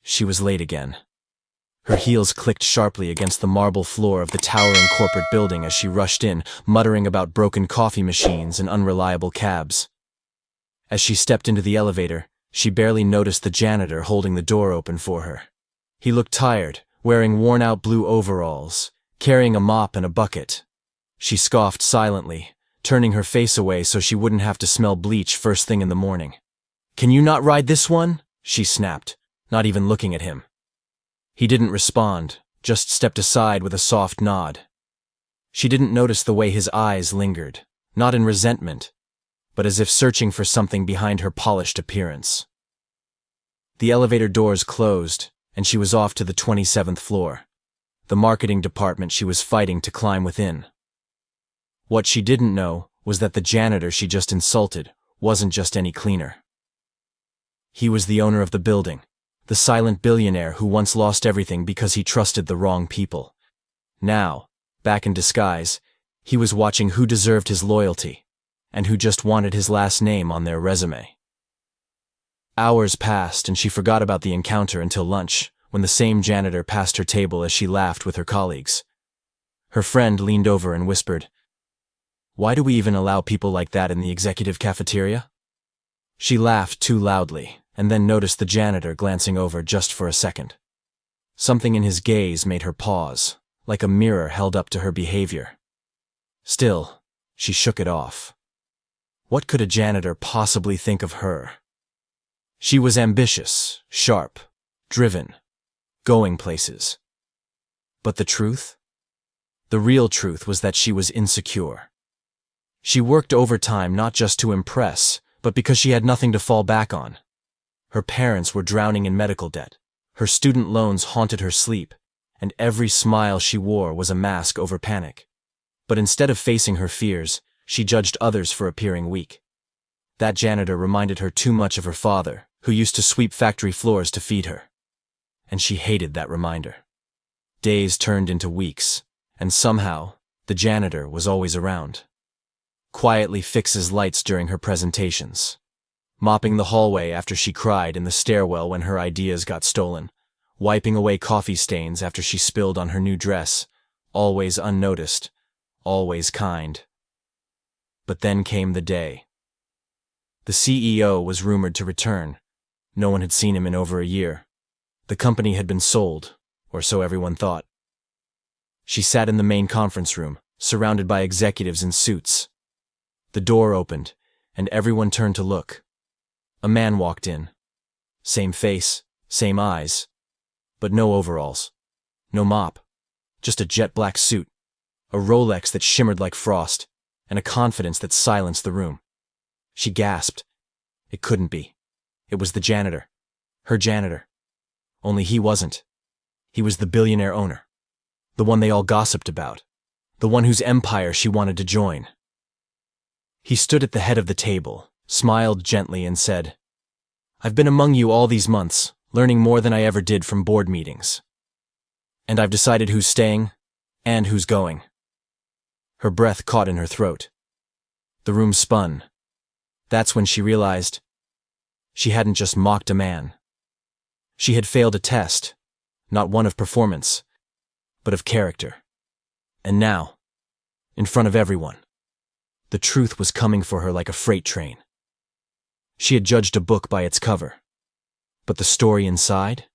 She was late again. Her heels clicked sharply against the marble floor of the towering corporate building as she rushed in, muttering about broken coffee machines and unreliable cabs. As she stepped into the elevator, she barely noticed the janitor holding the door open for her. He looked tired, wearing worn-out blue overalls, carrying a mop and a bucket. She scoffed silently, turning her face away so she wouldn't have to smell bleach first thing in the morning. "Can you not ride this one?" she snapped, not even looking at him. He didn't respond, just stepped aside with a soft nod. She didn't notice the way his eyes lingered, not in resentment, but as if searching for something behind her polished appearance. The elevator doors closed, and she was off to the 27th floor, the marketing department she was fighting to climb within. What she didn't know was that the janitor she just insulted wasn't just any cleaner. He was the owner of the building, the silent billionaire who once lost everything because he trusted the wrong people. Now, back in disguise, he was watching who deserved his loyalty, and who just wanted his last name on their resume. Hours passed and she forgot about the encounter until lunch, when the same janitor passed her table as she laughed with her colleagues. Her friend leaned over and whispered, "Why do we even allow people like that in the executive cafeteria?" She laughed too loudly, and then noticed the janitor glancing over just for a second. Something in his gaze made her pause, like a mirror held up to her behavior. Still, she shook it off. What could a janitor possibly think of her? She was ambitious, sharp, driven, going places. But the truth? The real truth was that she was insecure. She worked overtime not just to impress, but because she had nothing to fall back on. Her parents were drowning in medical debt, her student loans haunted her sleep, and every smile she wore was a mask over panic. But instead of facing her fears, she judged others for appearing weak. That janitor reminded her too much of her father, who used to sweep factory floors to feed her. And she hated that reminder. Days turned into weeks, and somehow, the janitor was always around. Quietly fixes lights during her presentations, mopping the hallway after she cried in the stairwell when her ideas got stolen, wiping away coffee stains after she spilled on her new dress, always unnoticed, always kind. But then came the day. The CEO was rumored to return. No one had seen him in over a year. The company had been sold, or so everyone thought. She sat in the main conference room, surrounded by executives in suits. The door opened, and everyone turned to look. A man walked in. Same face, same eyes, but no overalls, no mop, just a jet black suit, a Rolex that shimmered like frost, and a confidence that silenced the room. She gasped. It couldn't be. It was the janitor. Her janitor. Only he wasn't. He was the billionaire owner. The one they all gossiped about. The one whose empire she wanted to join. He stood at the head of the table, smiled gently and said, "I've been among you all these months, learning more than I ever did from board meetings. And I've decided who's staying and who's going." Her breath caught in her throat. The room spun. That's when she realized she hadn't just mocked a man. She had failed a test, not one of performance, but of character. And now, in front of everyone, the truth was coming for her like a freight train. She had judged a book by its cover, but the story inside?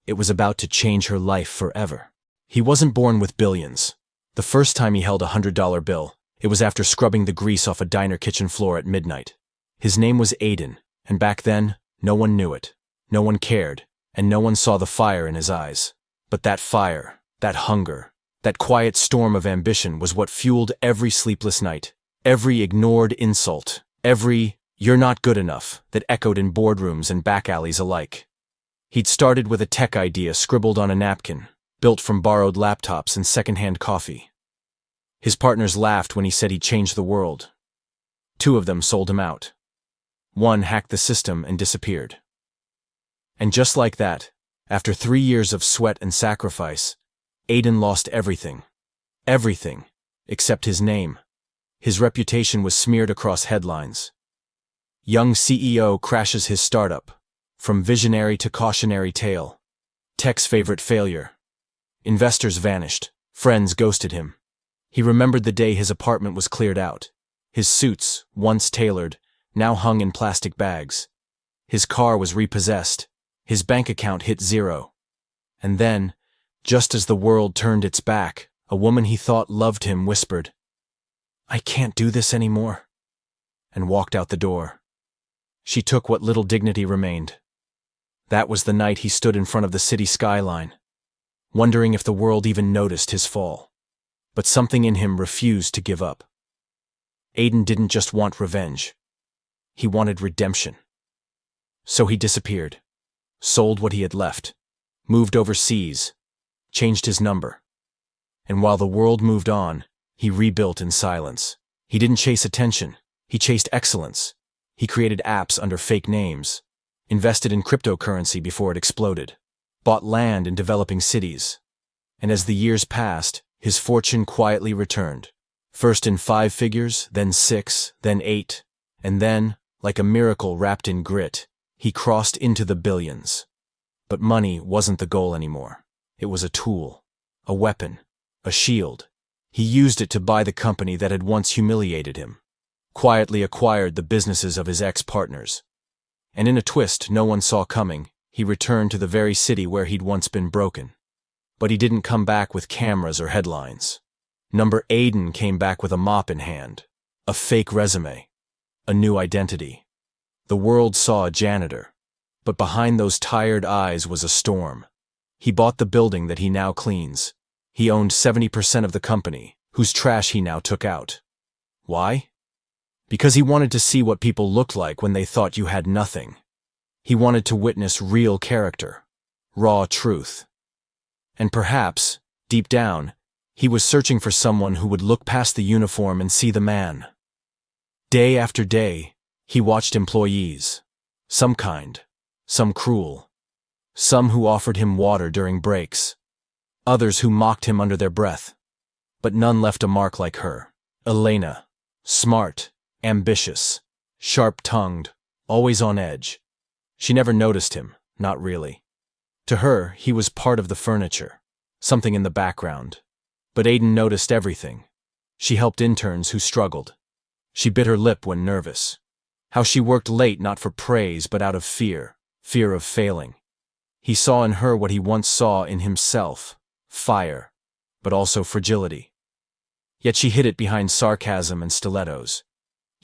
It was about to change her life forever. He wasn't born with billions. The first time he held a $100 bill, it was after scrubbing the grease off a diner kitchen floor at midnight. His name was Aiden, and back then, no one knew it, no one cared, and no one saw the fire in his eyes. But that fire, that hunger, that quiet storm of ambition was what fueled every sleepless night, every ignored insult, every "you're not good enough" that echoed in boardrooms and back alleys alike. He'd started with a tech idea scribbled on a napkin, built from borrowed laptops and secondhand coffee. His partners laughed when he said he'd change the world. 2 of them sold him out. 1 hacked the system and disappeared. And just like that, after 3 years of sweat and sacrifice, Aiden lost everything. Everything, except his name. His reputation was smeared across headlines. Young CEO crashes his startup. From visionary to cautionary tale. Tech's favorite failure. Investors vanished. Friends ghosted him. He remembered the day his apartment was cleared out. His suits, once tailored, now hung in plastic bags. His car was repossessed. His bank account hit zero. And then, just as the world turned its back, a woman he thought loved him whispered, "I can't do this anymore," and walked out the door. She took what little dignity remained. That was the night he stood in front of the city skyline, wondering if the world even noticed his fall. But something in him refused to give up. Aiden didn't just want revenge. He wanted redemption. So he disappeared, sold what he had left, moved overseas, changed his number. And while the world moved on, he rebuilt in silence. He didn't chase attention. He chased excellence. He created apps under fake names, invested in cryptocurrency before it exploded, bought land in developing cities. And as the years passed, his fortune quietly returned. First in 5 figures, then 6, then 8, and then, like a miracle wrapped in grit, he crossed into the billions. But money wasn't the goal anymore. It was a tool, a weapon, a shield. He used it to buy the company that had once humiliated him, quietly acquired the businesses of his ex-partners. And in a twist no one saw coming, he returned to the very city where he'd once been broken. But he didn't come back with cameras or headlines. Number Aiden came back with a mop in hand, a fake resume, a new identity. The world saw a janitor, but behind those tired eyes was a storm. He bought the building that he now cleans. He owned 70% of the company, whose trash he now took out. Why? Because he wanted to see what people looked like when they thought you had nothing. He wanted to witness real character, raw truth. And perhaps, deep down, he was searching for someone who would look past the uniform and see the man. Day after day, he watched employees, some kind, some cruel, some who offered him water during breaks, others who mocked him under their breath. But none left a mark like her. Elena, smart, ambitious, sharp-tongued, always on edge. She never noticed him, not really. To her, he was part of the furniture, something in the background. But Aiden noticed everything. She helped interns who struggled. She bit her lip when nervous. How she worked late not for praise but out of fear of failing. He saw in her what he once saw in himself, fire, but also fragility. Yet she hid it behind sarcasm and stilettos.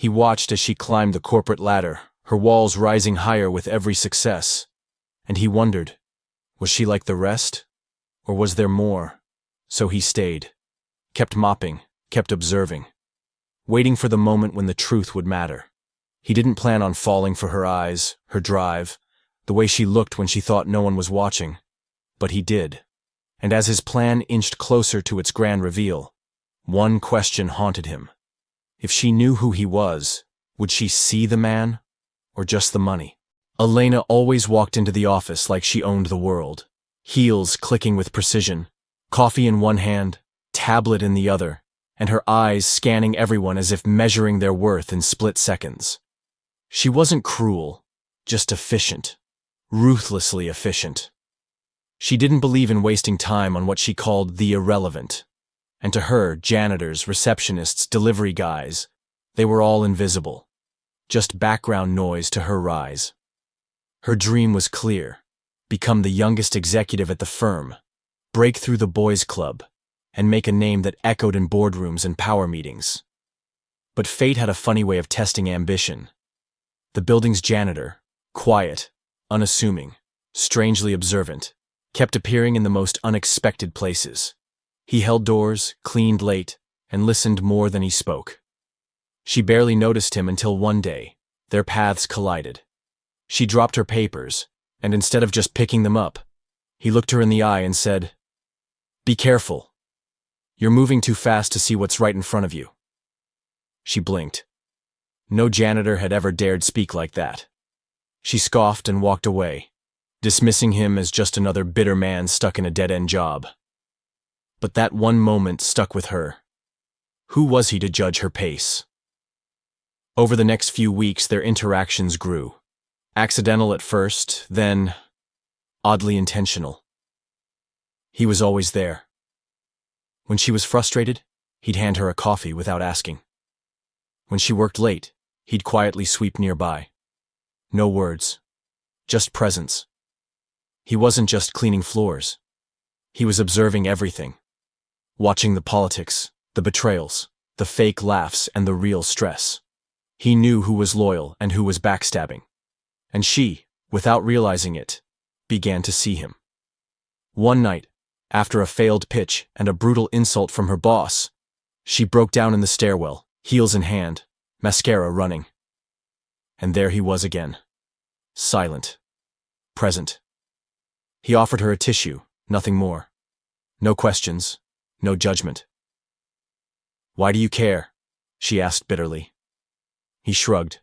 He watched as she climbed the corporate ladder, her walls rising higher with every success. And he wondered, was she like the rest? Or was there more? So he stayed, kept mopping, kept observing, waiting for the moment when the truth would matter. He didn't plan on falling for her eyes, her drive, the way she looked when she thought no one was watching. But he did. And as his plan inched closer to its grand reveal, one question haunted him. If she knew who he was, would she see the man, or just the money? Elena always walked into the office like she owned the world, heels clicking with precision, coffee in one hand, tablet in the other, and her eyes scanning everyone as if measuring their worth in split seconds. She wasn't cruel, just efficient, ruthlessly efficient. She didn't believe in wasting time on what she called the irrelevant. And to her, janitors, receptionists, delivery guys, they were all invisible, just background noise to her rise. Her dream was clear: become the youngest executive at the firm, break through the boys' club, and make a name that echoed in boardrooms and power meetings. But fate had a funny way of testing ambition. The building's janitor, quiet, unassuming, strangely observant, kept appearing in the most unexpected places. He held doors, cleaned late, and listened more than he spoke. She barely noticed him until one day, their paths collided. She dropped her papers, and instead of just picking them up, he looked her in the eye and said, "Be careful. You're moving too fast to see what's right in front of you." She blinked. No janitor had ever dared speak like that. She scoffed and walked away, dismissing him as just another bitter man stuck in a dead-end job. But that one moment stuck with her. Who was he to judge her pace? Over the next few weeks, their interactions grew. Accidental at first, then oddly intentional. He was always there. When she was frustrated, he'd hand her a coffee without asking. When she worked late, he'd quietly sweep nearby. No words, just presence. He wasn't just cleaning floors. He was observing everything, watching the politics, the betrayals, the fake laughs, and the real stress. He knew who was loyal and who was backstabbing. And she, without realizing it, began to see him. One night, after a failed pitch and a brutal insult from her boss, she broke down in the stairwell, heels in hand, mascara running. And there he was again. Silent. Present. He offered her a tissue, nothing more. No questions, no judgment. "Why do you care?" she asked bitterly. He shrugged.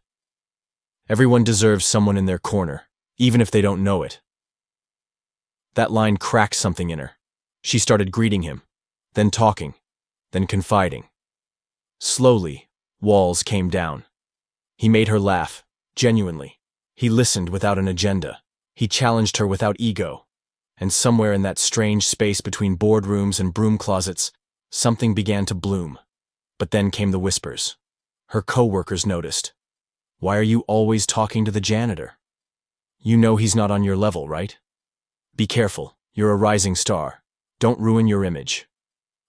Everyone deserves someone in their corner, even if they don't know it. That line cracked something in her. She started greeting him, then talking, then confiding. Slowly, walls came down. He made her laugh, genuinely. He listened without an agenda. He challenged her without ego. And somewhere in that strange space between boardrooms and broom closets, something began to bloom. But then came the whispers. Her co-workers noticed. "Why are you always talking to the janitor? You know he's not on your level, right? Be careful, you're a rising star. Don't ruin your image."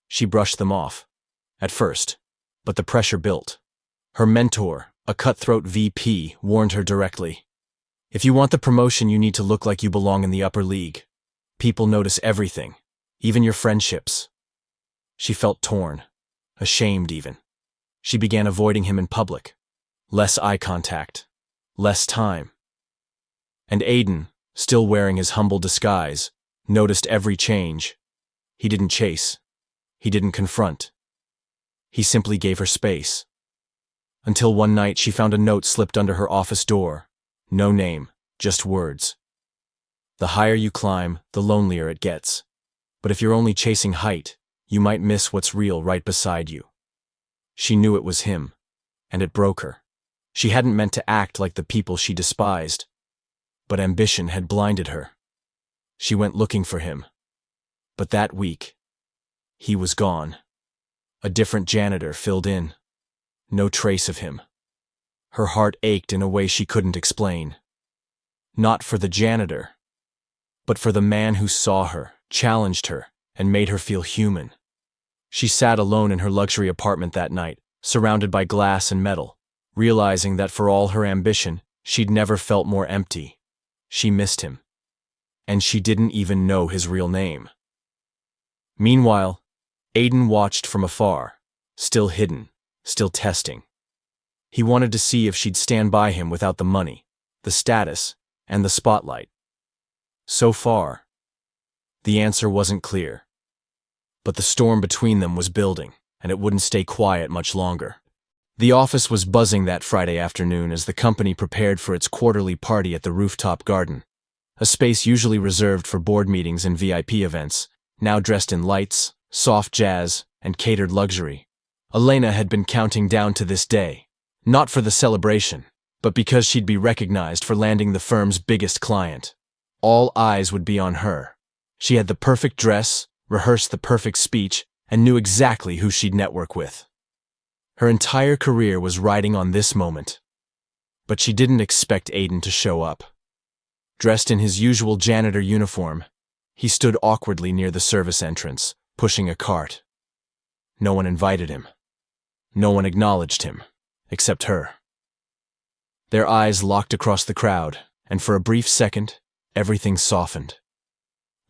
She brushed them off. At first. But the pressure built. Her mentor, a cutthroat VP, warned her directly. "If you want the promotion, you need to look like you belong in the upper league. People notice everything, even your friendships." She felt torn, ashamed even. She began avoiding him in public. Less eye contact, less time. And Aiden, still wearing his humble disguise, noticed every change. He didn't chase. He didn't confront. He simply gave her space. Until one night she found a note slipped under her office door. No name, just words. "The higher you climb, the lonelier it gets. But if you're only chasing height, you might miss what's real right beside you." She knew it was him, and it broke her. She hadn't meant to act like the people she despised, but ambition had blinded her. She went looking for him. But that week, he was gone. A different janitor filled in. No trace of him. Her heart ached in a way she couldn't explain. Not for the janitor, but for the man who saw her, challenged her, and made her feel human. She sat alone in her luxury apartment that night, surrounded by glass and metal, realizing that for all her ambition, she'd never felt more empty. She missed him. And she didn't even know his real name. Meanwhile, Aiden watched from afar, still hidden, still testing. He wanted to see if she'd stand by him without the money, the status, and the spotlight. So far, the answer wasn't clear. But the storm between them was building, and it wouldn't stay quiet much longer. The office was buzzing that Friday afternoon as the company prepared for its quarterly party at the rooftop garden, a space usually reserved for board meetings and VIP events, now dressed in lights, soft jazz, and catered luxury. Elena had been counting down to this day, not for the celebration, but because she'd be recognized for landing the firm's biggest client. All eyes would be on her. She had the perfect dress, rehearsed the perfect speech, and knew exactly who she'd network with. Her entire career was riding on this moment. But she didn't expect Aiden to show up. Dressed in his usual janitor uniform, he stood awkwardly near the service entrance, pushing a cart. No one invited him. No one acknowledged him, except her. Their eyes locked across the crowd, and for a brief second, everything softened.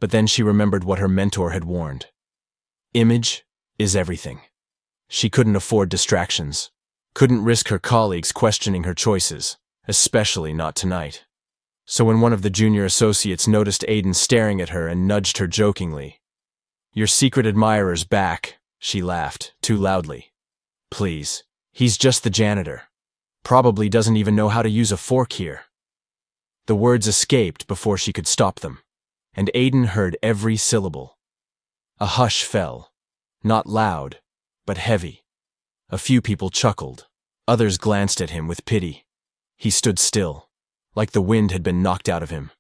But then she remembered what her mentor had warned. Image is everything. She couldn't afford distractions, couldn't risk her colleagues questioning her choices, especially not tonight. So when one of the junior associates noticed Aiden staring at her and nudged her jokingly, "Your secret admirer's back," she laughed, too loudly. "Please, he's just the janitor. Probably doesn't even know how to use a fork here." The words escaped before she could stop them, and Aiden heard every syllable. A hush fell, not loud, but heavy. A few people chuckled, others glanced at him with pity. He stood still, like the wind had been knocked out of him.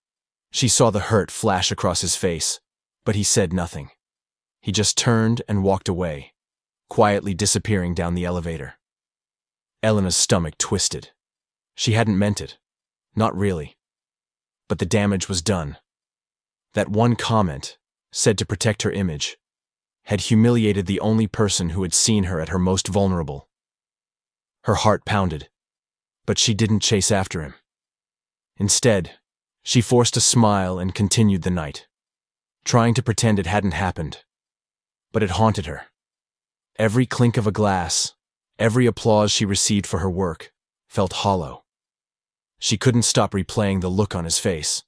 She saw the hurt flash across his face, but he said nothing. He just turned and walked away, quietly disappearing down the elevator. Elena's stomach twisted. She hadn't meant it. Not really. But the damage was done. That one comment, said to protect her image, had humiliated the only person who had seen her at her most vulnerable. Her heart pounded, but she didn't chase after him. Instead, she forced a smile and continued the night, trying to pretend it hadn't happened. But it haunted her. Every clink of a glass, every applause she received for her work, felt hollow. She couldn't stop replaying the look on his face,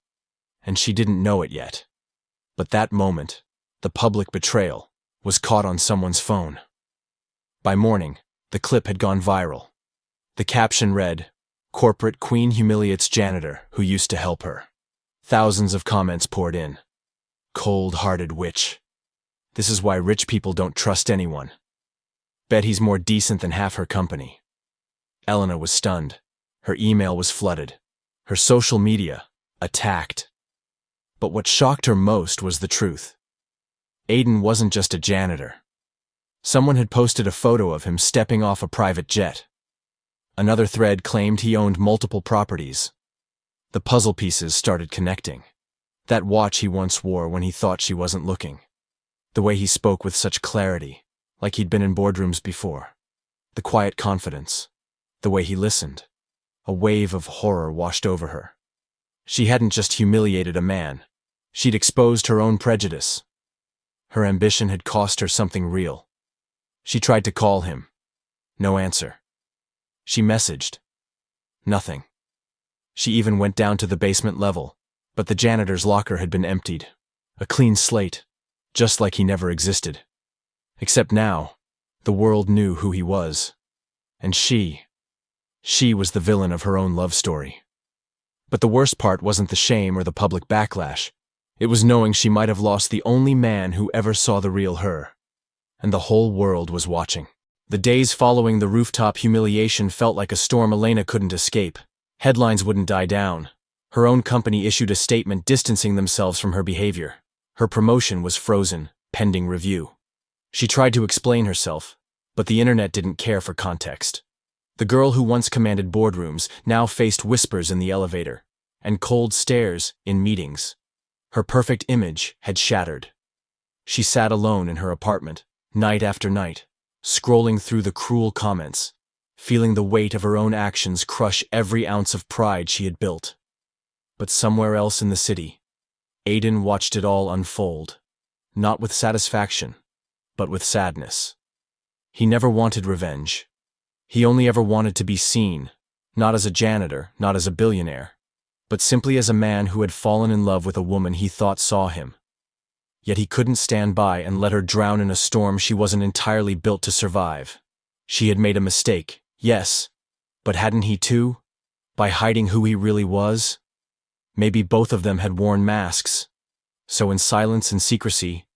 and she didn't know it yet. But that moment, the public betrayal, was caught on someone's phone. By morning, the clip had gone viral. The caption read, "Corporate queen humiliates janitor who used to help her." Thousands of comments poured in. "Cold-hearted witch. This is why rich people don't trust anyone. Bet he's more decent than half her company." Elena was stunned. Her email was flooded. Her social media, attacked. But what shocked her most was the truth. Aiden wasn't just a janitor. Someone had posted a photo of him stepping off a private jet. Another thread claimed he owned multiple properties. The puzzle pieces started connecting. That watch he once wore when he thought she wasn't looking. The way he spoke with such clarity, like he'd been in boardrooms before. The quiet confidence. The way he listened. A wave of horror washed over her. She hadn't just humiliated a man. She'd exposed her own prejudice. Her ambition had cost her something real. She tried to call him. No answer. She messaged. Nothing. She even went down to the basement level, but the janitor's locker had been emptied. A clean slate, just like he never existed. Except now, the world knew who he was. And she was the villain of her own love story. But the worst part wasn't the shame or the public backlash. It was knowing she might have lost the only man who ever saw the real her. And the whole world was watching. The days following the rooftop humiliation felt like a storm Elena couldn't escape. Headlines wouldn't die down. Her own company issued a statement distancing themselves from her behavior. Her promotion was frozen, pending review. She tried to explain herself, but the internet didn't care for context. The girl who once commanded boardrooms now faced whispers in the elevator, and cold stares in meetings. Her perfect image had shattered. She sat alone in her apartment, night after night, scrolling through the cruel comments, feeling the weight of her own actions crush every ounce of pride she had built. But somewhere else in the city, Aiden watched it all unfold, not with satisfaction, but with sadness. He never wanted revenge. He only ever wanted to be seen, not as a janitor, not as a billionaire, but simply as a man who had fallen in love with a woman he thought saw him. Yet he couldn't stand by and let her drown in a storm she wasn't entirely built to survive. She had made a mistake, yes, but hadn't he too? By hiding who he really was? Maybe both of them had worn masks. So in silence and secrecy,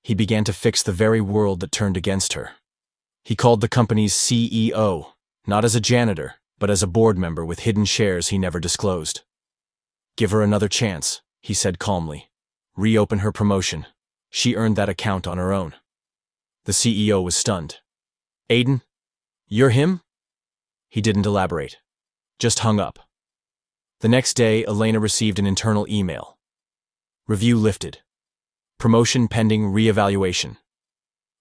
he began to fix the very world that turned against her. He called the company's CEO, not as a janitor, but as a board member with hidden shares he never disclosed. "Give her another chance," he said calmly. "Reopen her promotion. She earned that account on her own." The CEO was stunned. "Aiden, you're him?" He didn't elaborate, just hung up. The next day, Elena received an internal email. Review lifted. Promotion pending reevaluation.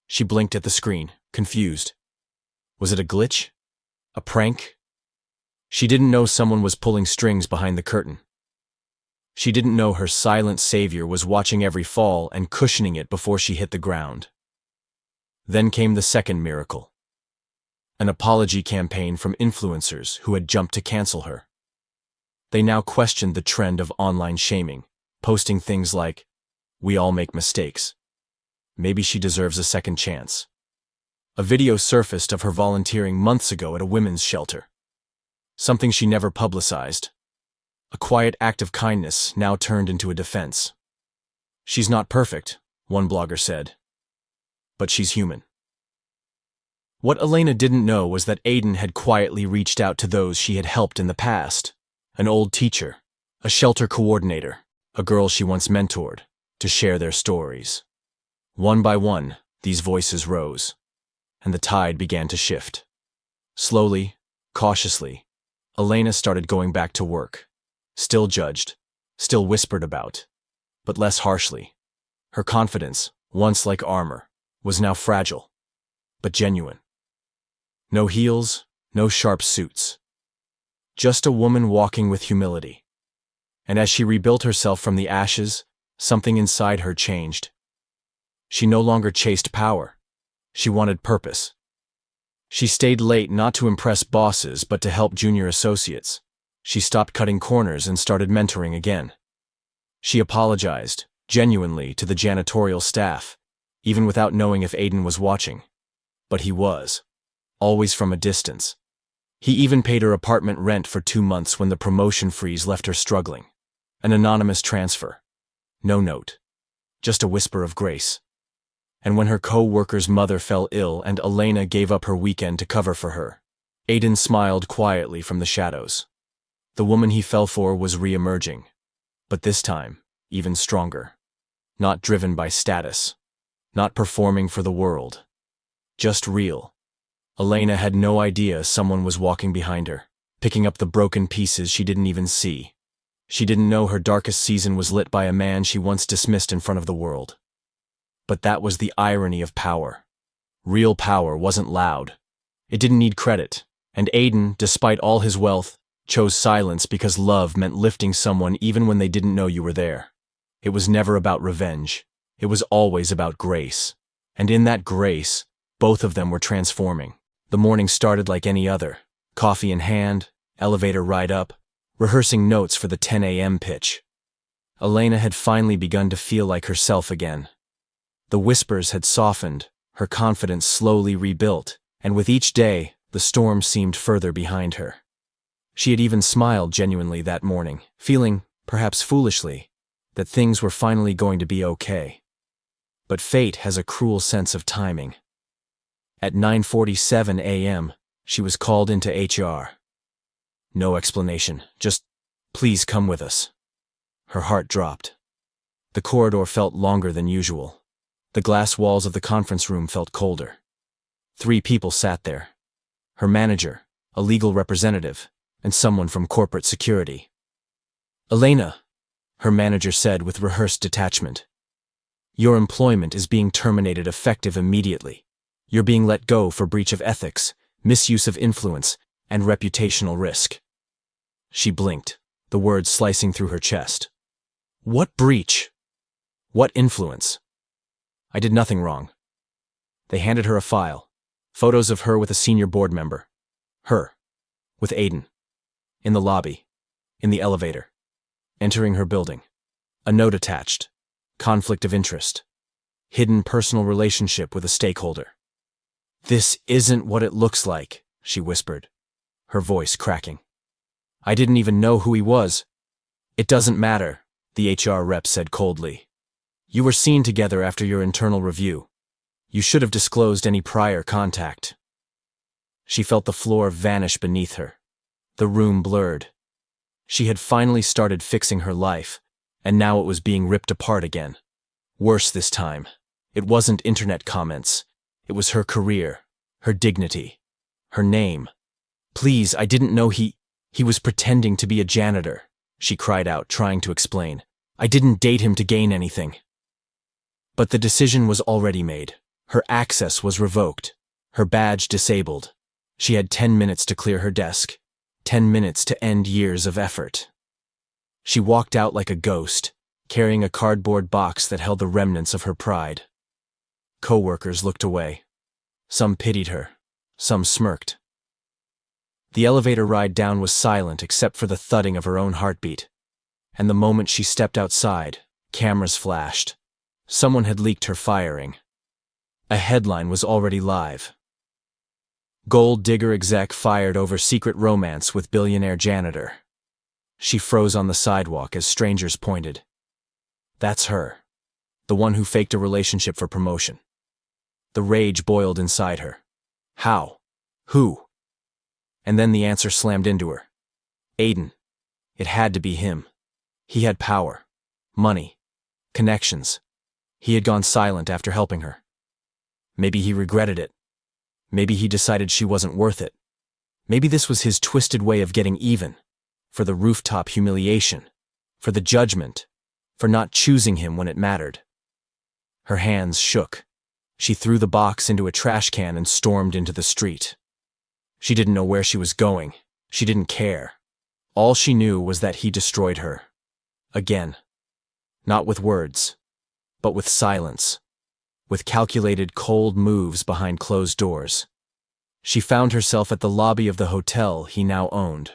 She blinked at the screen, confused. Was it a glitch? A prank? She didn't know someone was pulling strings behind the curtain. She didn't know her silent savior was watching every fall and cushioning it before she hit the ground. Then came the second miracle. An apology campaign from influencers who had jumped to cancel her. They now questioned the trend of online shaming, posting things like, "We all make mistakes. Maybe she deserves a second chance." A video surfaced of her volunteering months ago at a women's shelter. Something she never publicized. A quiet act of kindness now turned into a defense. "She's not perfect," one blogger said, "but she's human." What Elena didn't know was that Aiden had quietly reached out to those she had helped in the past. An old teacher, a shelter coordinator, a girl she once mentored, to share their stories. One by one, these voices rose, and the tide began to shift. Slowly, cautiously, Elena started going back to work, still judged, still whispered about, but less harshly. Her confidence, once like armor, was now fragile, but genuine. No heels, no sharp suits. Just a woman walking with humility. And as she rebuilt herself from the ashes, something inside her changed. She no longer chased power. She wanted purpose. She stayed late not to impress bosses but to help junior associates. She stopped cutting corners and started mentoring again. She apologized, genuinely, to the janitorial staff, even without knowing if Aiden was watching. But he was. Always from a distance. He even paid her apartment rent for 2 months when the promotion freeze left her struggling. An anonymous transfer. No note. Just a whisper of grace. And when her co-worker's mother fell ill and Elena gave up her weekend to cover for her, Aiden smiled quietly from the shadows. The woman he fell for was re-emerging. But this time, even stronger. Not driven by status. Not performing for the world. Just real. Elena had no idea someone was walking behind her, picking up the broken pieces she didn't even see. She didn't know her darkest season was lit by a man she once dismissed in front of the world. But that was the irony of power. Real power wasn't loud. It didn't need credit, and Aiden, despite all his wealth, chose silence because love meant lifting someone even when they didn't know you were there. It was never about revenge. It was always about grace. And in that grace, both of them were transforming. The morning started like any other. Coffee in hand, elevator ride up, rehearsing notes for the 10 a.m. pitch. Elena had finally begun to feel like herself again. The whispers had softened, her confidence slowly rebuilt, and with each day, the storm seemed further behind her. She had even smiled genuinely that morning, feeling, perhaps foolishly, that things were finally going to be okay. But fate has a cruel sense of timing. At 9:47 a.m., she was called into HR. No explanation, just, "Please come with us." Her heart dropped. The corridor felt longer than usual. The glass walls of the conference room felt colder. 3 people sat there. Her manager, a legal representative, and someone from corporate security. "Elena," her manager said with rehearsed detachment, "your employment is being terminated effective immediately. You're being let go for breach of ethics, misuse of influence, and reputational risk." She blinked, the words slicing through her chest. What breach? What influence? I did nothing wrong. They handed her a file, photos of her with a senior board member. Her, with Aiden. In the lobby, in the elevator, entering her building. A note attached, conflict of interest, hidden personal relationship with a stakeholder. "This isn't what it looks like," she whispered, her voice cracking. "I didn't even know who he was." "It doesn't matter," the HR rep said coldly. "You were seen together after your internal review. You should have disclosed any prior contact." She felt the floor vanish beneath her. The room blurred. She had finally started fixing her life, and now it was being ripped apart again. Worse this time. It wasn't internet comments. It was her career, her dignity, her name. "Please, I didn't know he was pretending to be a janitor," she cried out, trying to explain. "I didn't date him to gain anything." But the decision was already made. Her access was revoked, her badge disabled. She had 10 minutes to clear her desk, 10 minutes to end years of effort. She walked out like a ghost, carrying a cardboard box that held the remnants of her pride. Co-workers looked away. Some pitied her, some smirked. The elevator ride down was silent except for the thudding of her own heartbeat. And the moment she stepped outside, cameras flashed. Someone had leaked her firing. A headline was already live. Gold digger exec fired over secret romance with billionaire janitor. She froze on the sidewalk as strangers pointed. That's her. The one who faked a relationship for promotion. The rage boiled inside her. How? Who? And then the answer slammed into her. Aiden. It had to be him. He had power, money, connections. He had gone silent after helping her. Maybe he regretted it. Maybe he decided she wasn't worth it. Maybe this was his twisted way of getting even, for the rooftop humiliation, for the judgment, for not choosing him when it mattered. Her hands shook. She threw the box into a trash can and stormed into the street. She didn't know where she was going. She didn't care. All she knew was that he destroyed her. Again. Not with words, but with silence. With calculated, cold moves behind closed doors. She found herself at the lobby of the hotel he now owned.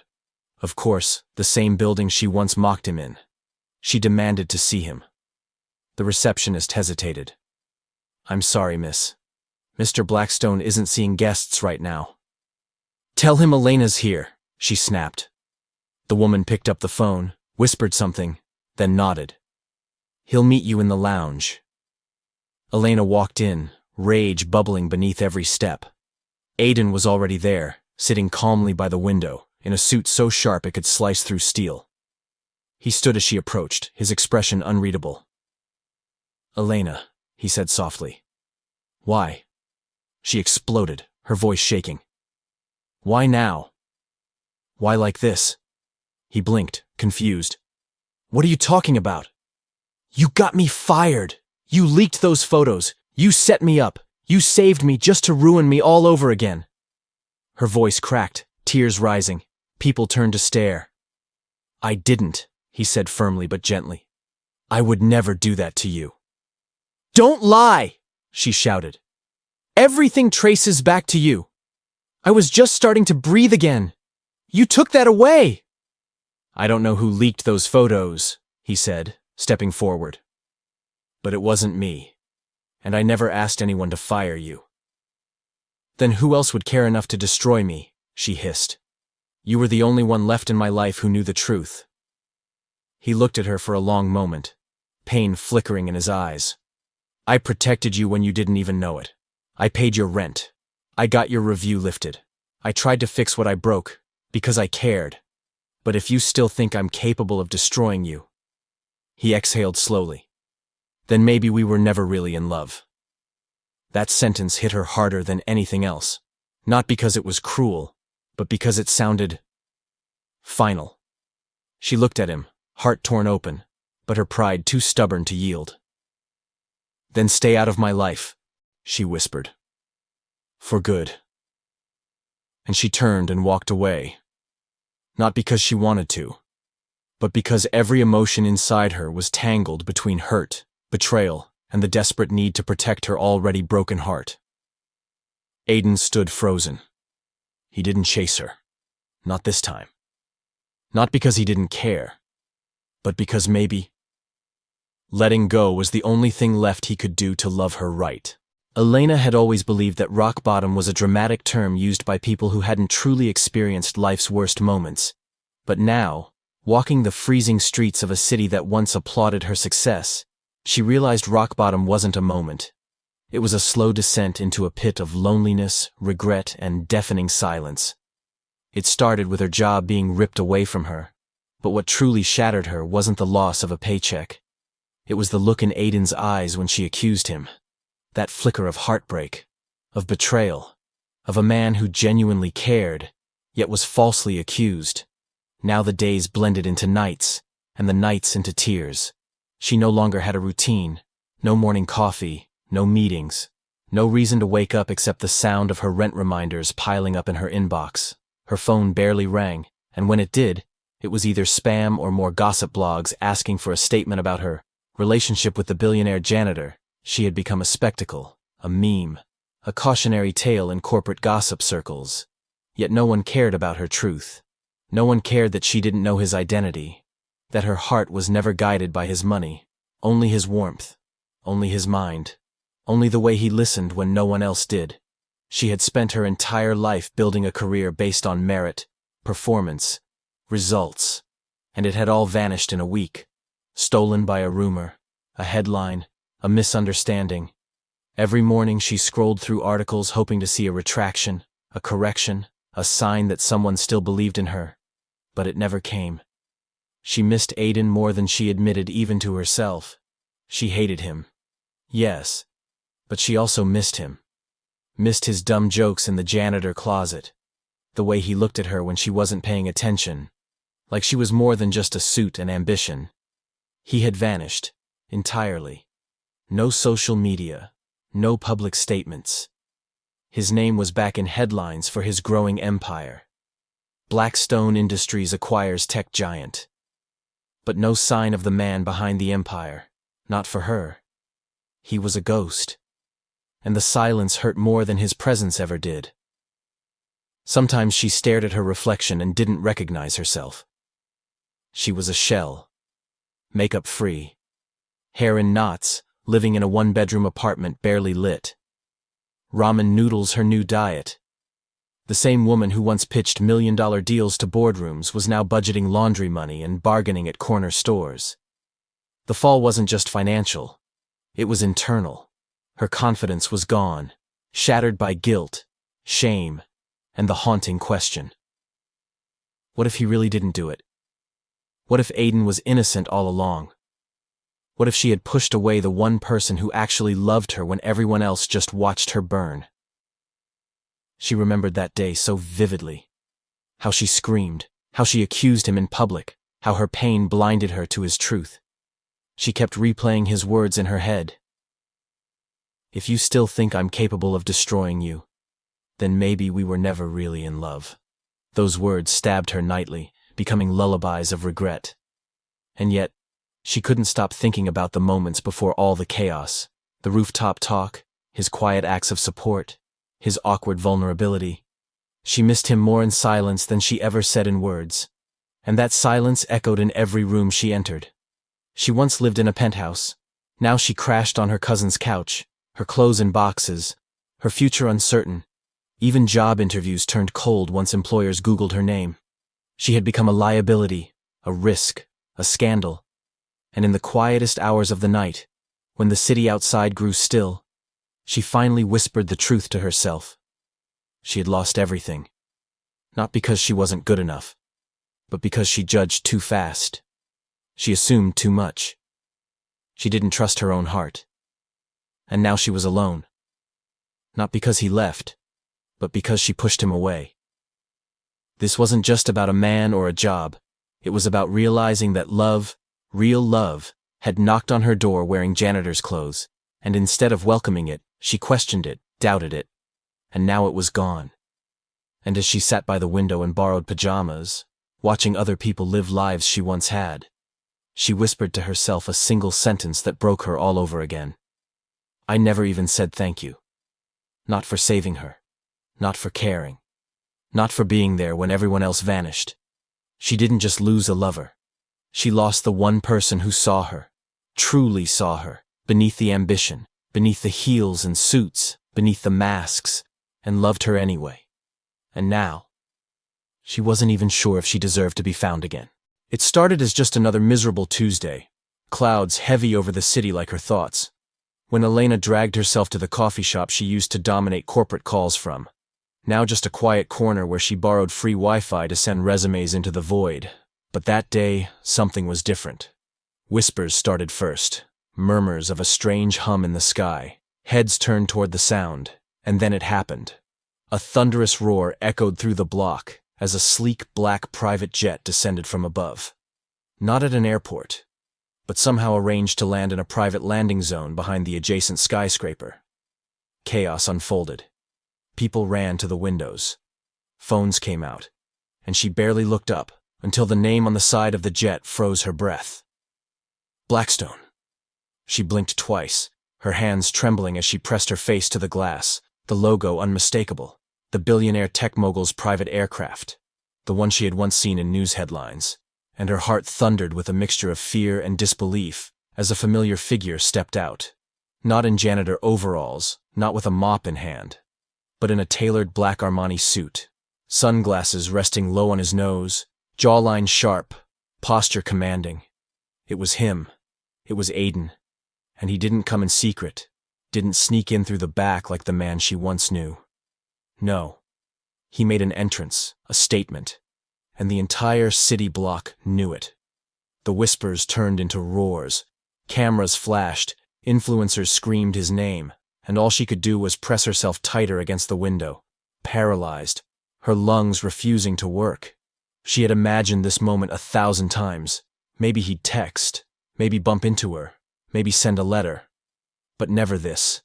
Of course, the same building she once mocked him in. She demanded to see him. The receptionist hesitated. "I'm sorry, miss. Mr. Blackstone isn't seeing guests right now." "Tell him Elena's here," she snapped. The woman picked up the phone, whispered something, then nodded. "He'll meet you in the lounge." Elena walked in, rage bubbling beneath every step. Aiden was already there, sitting calmly by the window, in a suit so sharp it could slice through steel. He stood as she approached, his expression unreadable. "Elena," he said softly. "Why?" She exploded, her voice shaking. "Why now? Why like this?" He blinked, confused. "What are you talking about? You got me fired. You leaked those photos. You set me up. You saved me just to ruin me all over again." Her voice cracked, tears rising. People turned to stare. "I didn't," he said firmly but gently. "I would never do that to you." "Don't lie!" she shouted. "Everything traces back to you. I was just starting to breathe again. You took that away!" "I don't know who leaked those photos," he said, stepping forward. "But it wasn't me, and I never asked anyone to fire you." "Then who else would care enough to destroy me?" she hissed. "You were the only one left in my life who knew the truth." He looked at her for a long moment, pain flickering in his eyes. "I protected you when you didn't even know it. I paid your rent. I got your review lifted. I tried to fix what I broke, because I cared. But if you still think I'm capable of destroying you..." He exhaled slowly. "Then maybe we were never really in love." That sentence hit her harder than anything else, not because it was cruel, but because it sounded final. She looked at him, heart torn open, but her pride too stubborn to yield. "Then stay out of my life," she whispered. "For good." And she turned and walked away. Not because she wanted to, but because every emotion inside her was tangled between hurt, betrayal, and the desperate need to protect her already broken heart. Aiden stood frozen. He didn't chase her. Not this time. Not because he didn't care, but because maybe letting go was the only thing left he could do to love her right. Elena had always believed that rock bottom was a dramatic term used by people who hadn't truly experienced life's worst moments. But now, walking the freezing streets of a city that once applauded her success, she realized rock bottom wasn't a moment. It was a slow descent into a pit of loneliness, regret, and deafening silence. It started with her job being ripped away from her, but what truly shattered her wasn't the loss of a paycheck. It was the look in Aiden's eyes when she accused him. That flicker of heartbreak, of betrayal, of a man who genuinely cared, yet was falsely accused. Now the days blended into nights, and the nights into tears. She no longer had a routine, no morning coffee, no meetings, no reason to wake up except the sound of her rent reminders piling up in her inbox. Her phone barely rang, and when it did, it was either spam or more gossip blogs asking for a statement about her relationship with the billionaire janitor. She had become a spectacle, a meme, a cautionary tale in corporate gossip circles. Yet no one cared about her truth. No one cared that she didn't know his identity, that her heart was never guided by his money, only his warmth, only his mind, only the way he listened when no one else did. She had spent her entire life building a career based on merit, performance, results, and it had all vanished in a week, stolen by a rumor, a headline, a misunderstanding. Every morning she scrolled through articles hoping to see a retraction, a correction, a sign that someone still believed in her, but it never came. She missed Aiden more than she admitted even to herself. She hated him. Yes, but she also missed him. Missed his dumb jokes in the janitor closet. The way he looked at her when she wasn't paying attention. Like she was more than just a suit and ambition. He had vanished. Entirely. No social media. No public statements. His name was back in headlines for his growing empire. Blackstone Industries acquires tech giant. But no sign of the man behind the empire. Not for her. He was a ghost. And the silence hurt more than his presence ever did. Sometimes she stared at her reflection and didn't recognize herself. She was a shell. Makeup-free. Hair in knots, living in a one-bedroom apartment barely lit. Ramen noodles her new diet. The same woman who once pitched million-dollar deals to boardrooms was now budgeting laundry money and bargaining at corner stores. The fall wasn't just financial. It was internal. Her confidence was gone, shattered by guilt, shame, and the haunting question. What if he really didn't do it? What if Aiden was innocent all along? What if she had pushed away the one person who actually loved her when everyone else just watched her burn? She remembered that day so vividly. How she screamed, how she accused him in public, how her pain blinded her to his truth. She kept replaying his words in her head. If you still think I'm capable of destroying you, then maybe we were never really in love. Those words stabbed her nightly, becoming lullabies of regret. And yet, she couldn't stop thinking about the moments before all the chaos, the rooftop talk, his quiet acts of support, his awkward vulnerability. She missed him more in silence than she ever said in words. And that silence echoed in every room she entered. She once lived in a penthouse. Now she crashed on her cousin's couch, her clothes in boxes, her future uncertain. Even job interviews turned cold once employers Googled her name. She had become a liability, a risk, a scandal. And in the quietest hours of the night, when the city outside grew still, she finally whispered the truth to herself. She had lost everything. Not because she wasn't good enough, but because she judged too fast. She assumed too much. She didn't trust her own heart. And now she was alone. Not because he left, but because she pushed him away. This wasn't just about a man or a job. It was about realizing that love, real love, had knocked on her door wearing janitor's clothes, and instead of welcoming it, she questioned it, doubted it. And now it was gone. And as she sat by the window in borrowed pajamas, watching other people live lives she once had, she whispered to herself a single sentence that broke her all over again. I never even said thank you. Not for saving her. Not for caring. Not for being there when everyone else vanished. She didn't just lose a lover. She lost the one person who saw her, truly saw her, beneath the ambition, beneath the heels and suits, beneath the masks, and loved her anyway. And now, she wasn't even sure if she deserved to be found again. It started as just another miserable Tuesday, clouds heavy over the city like her thoughts, when Elena dragged herself to the coffee shop she used to dominate corporate calls from. Now just a quiet corner where she borrowed free Wi-Fi to send resumes into the void. But that day, something was different. Whispers started first, murmurs of a strange hum in the sky. Heads turned toward the sound, and then it happened. A thunderous roar echoed through the block as a sleek black private jet descended from above. Not at an airport, but somehow arranged to land in a private landing zone behind the adjacent skyscraper. Chaos unfolded. People ran to the windows. Phones came out, and she barely looked up until the name on the side of the jet froze her breath. Blackstone. She blinked twice, her hands trembling as she pressed her face to the glass, the logo unmistakable. The billionaire tech mogul's private aircraft, the one she had once seen in news headlines, and her heart thundered with a mixture of fear and disbelief as a familiar figure stepped out. Not in janitor overalls, not with a mop in hand, but in a tailored black Armani suit, sunglasses resting low on his nose, jawline sharp, posture commanding. It was him. It was Aiden. And he didn't come in secret, didn't sneak in through the back like the man she once knew. No. He made an entrance, a statement, and the entire city block knew it. The whispers turned into roars. Cameras flashed, influencers screamed his name, and all she could do was press herself tighter against the window, paralyzed, her lungs refusing to work. She had imagined this moment 1,000 times. Maybe he'd text, maybe bump into her, maybe send a letter. But never this.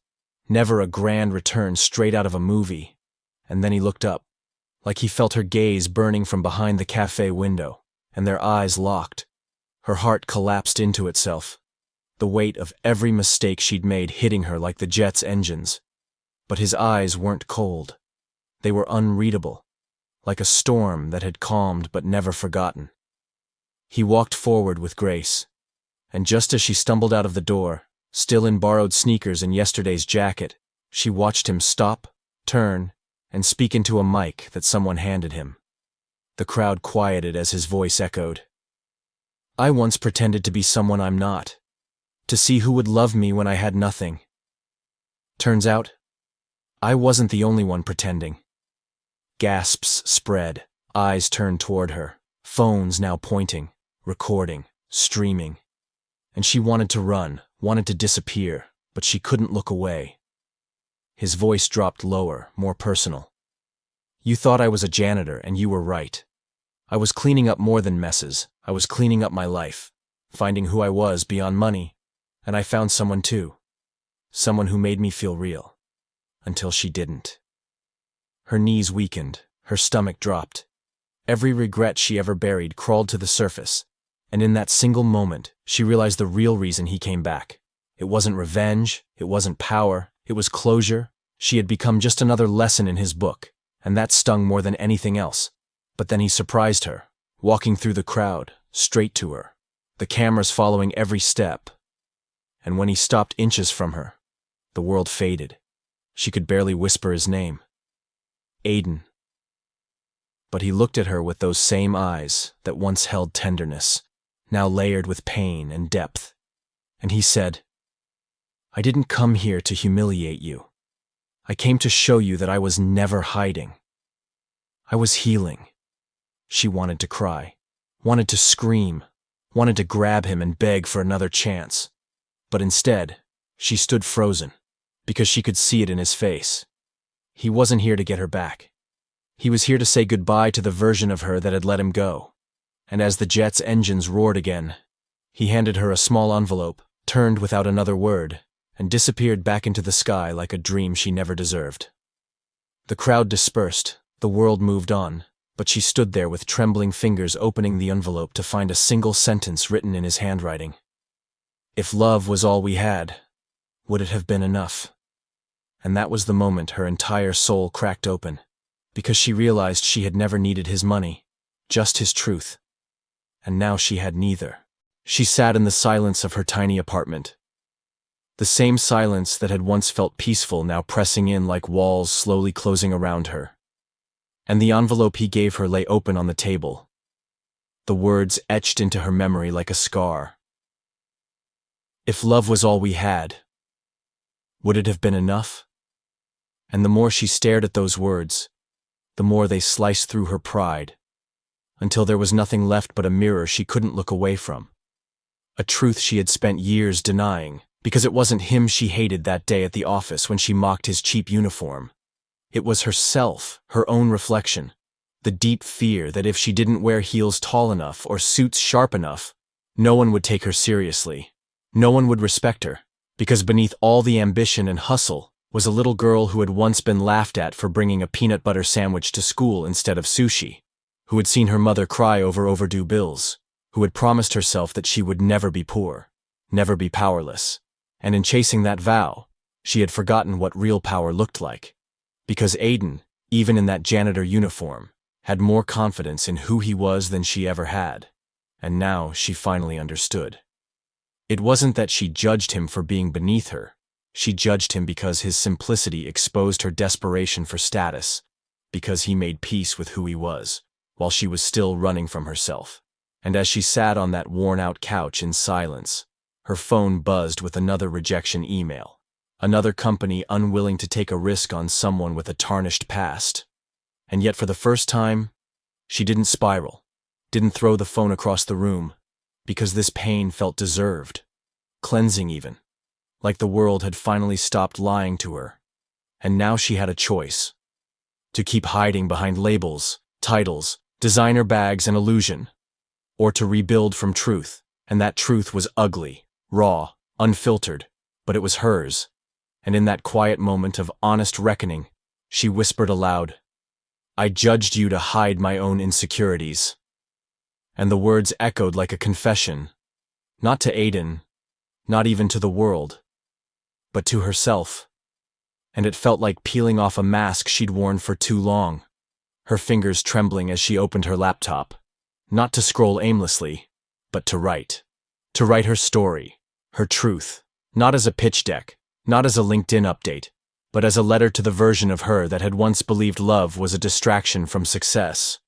Never a grand return straight out of a movie. And then he looked up, like he felt her gaze burning from behind the cafe window, and their eyes locked. Her heart collapsed into itself, the weight of every mistake she'd made hitting her like the jet's engines. But his eyes weren't cold. They were unreadable, like a storm that had calmed but never forgotten. He walked forward with grace, and just as she stumbled out of the door, still in borrowed sneakers and yesterday's jacket, she watched him stop, turn, and speak into a mic that someone handed him. The crowd quieted as his voice echoed. "I once pretended to be someone I'm not, to see who would love me when I had nothing. Turns out, I wasn't the only one pretending." Gasps spread, eyes turned toward her, phones now pointing, recording, streaming. And she wanted to run, wanted to disappear, but she couldn't look away. His voice dropped lower, more personal. "You thought I was a janitor, and you were right. I was cleaning up more than messes. I was cleaning up my life, finding who I was beyond money, and I found someone too. Someone who made me feel real. Until she didn't." Her knees weakened, her stomach dropped. Every regret she ever buried crawled to the surface, and in that single moment, she realized the real reason he came back. It wasn't revenge, it wasn't power, it was closure. She had become just another lesson in his book, and that stung more than anything else. But then he surprised her, walking through the crowd, straight to her, the cameras following every step. And when he stopped inches from her, the world faded. She could barely whisper his name. Aiden. But he looked at her with those same eyes that once held tenderness, now layered with pain and depth. And he said, "I didn't come here to humiliate you. I came to show you that I was never hiding. I was healing." She wanted to cry, wanted to scream, wanted to grab him and beg for another chance. But instead, she stood frozen, because she could see it in his face. He wasn't here to get her back. He was here to say goodbye to the version of her that had let him go. And as the jet's engines roared again, he handed her a small envelope, turned without another word, and disappeared back into the sky like a dream she never deserved. The crowd dispersed, the world moved on, but she stood there with trembling fingers opening the envelope to find a single sentence written in his handwriting. "If love was all we had, would it have been enough?" And that was the moment her entire soul cracked open, because she realized she had never needed his money, just his truth. And now she had neither. She sat in the silence of her tiny apartment. The same silence that had once felt peaceful now pressing in like walls slowly closing around her. And the envelope he gave her lay open on the table, the words etched into her memory like a scar. "If love was all we had, would it have been enough?" And the more she stared at those words, the more they sliced through her pride, until there was nothing left but a mirror she couldn't look away from. A truth she had spent years denying, because it wasn't him she hated that day at the office when she mocked his cheap uniform. It was herself, her own reflection, the deep fear that if she didn't wear heels tall enough or suits sharp enough, no one would take her seriously. No one would respect her, because beneath all the ambition and hustle was a little girl who had once been laughed at for bringing a peanut butter sandwich to school instead of sushi, who had seen her mother cry over overdue bills, who had promised herself that she would never be poor, never be powerless. And in chasing that vow, she had forgotten what real power looked like. Because Aiden, even in that janitor uniform, had more confidence in who he was than she ever had. And now she finally understood. It wasn't that she judged him for being beneath her. She judged him because his simplicity exposed her desperation for status, because he made peace with who he was, while she was still running from herself. And as she sat on that worn-out couch in silence, her phone buzzed with another rejection email. Another company unwilling to take a risk on someone with a tarnished past. And yet for the first time, she didn't spiral, didn't throw the phone across the room, because this pain felt deserved, cleansing even, like the world had finally stopped lying to her. And now she had a choice: to keep hiding behind labels, titles, designer bags, and illusion, or to rebuild from truth. And that truth was ugly, raw, unfiltered, but it was hers. And in that quiet moment of honest reckoning, she whispered aloud, "I judged you to hide my own insecurities." And the words echoed like a confession, not to Aiden, not even to the world, but to herself. And it felt like peeling off a mask she'd worn for too long, her fingers trembling as she opened her laptop, not to scroll aimlessly, but to write her story, her truth, not as a pitch deck, not as a LinkedIn update, but as a letter to the version of her that had once believed love was a distraction from success,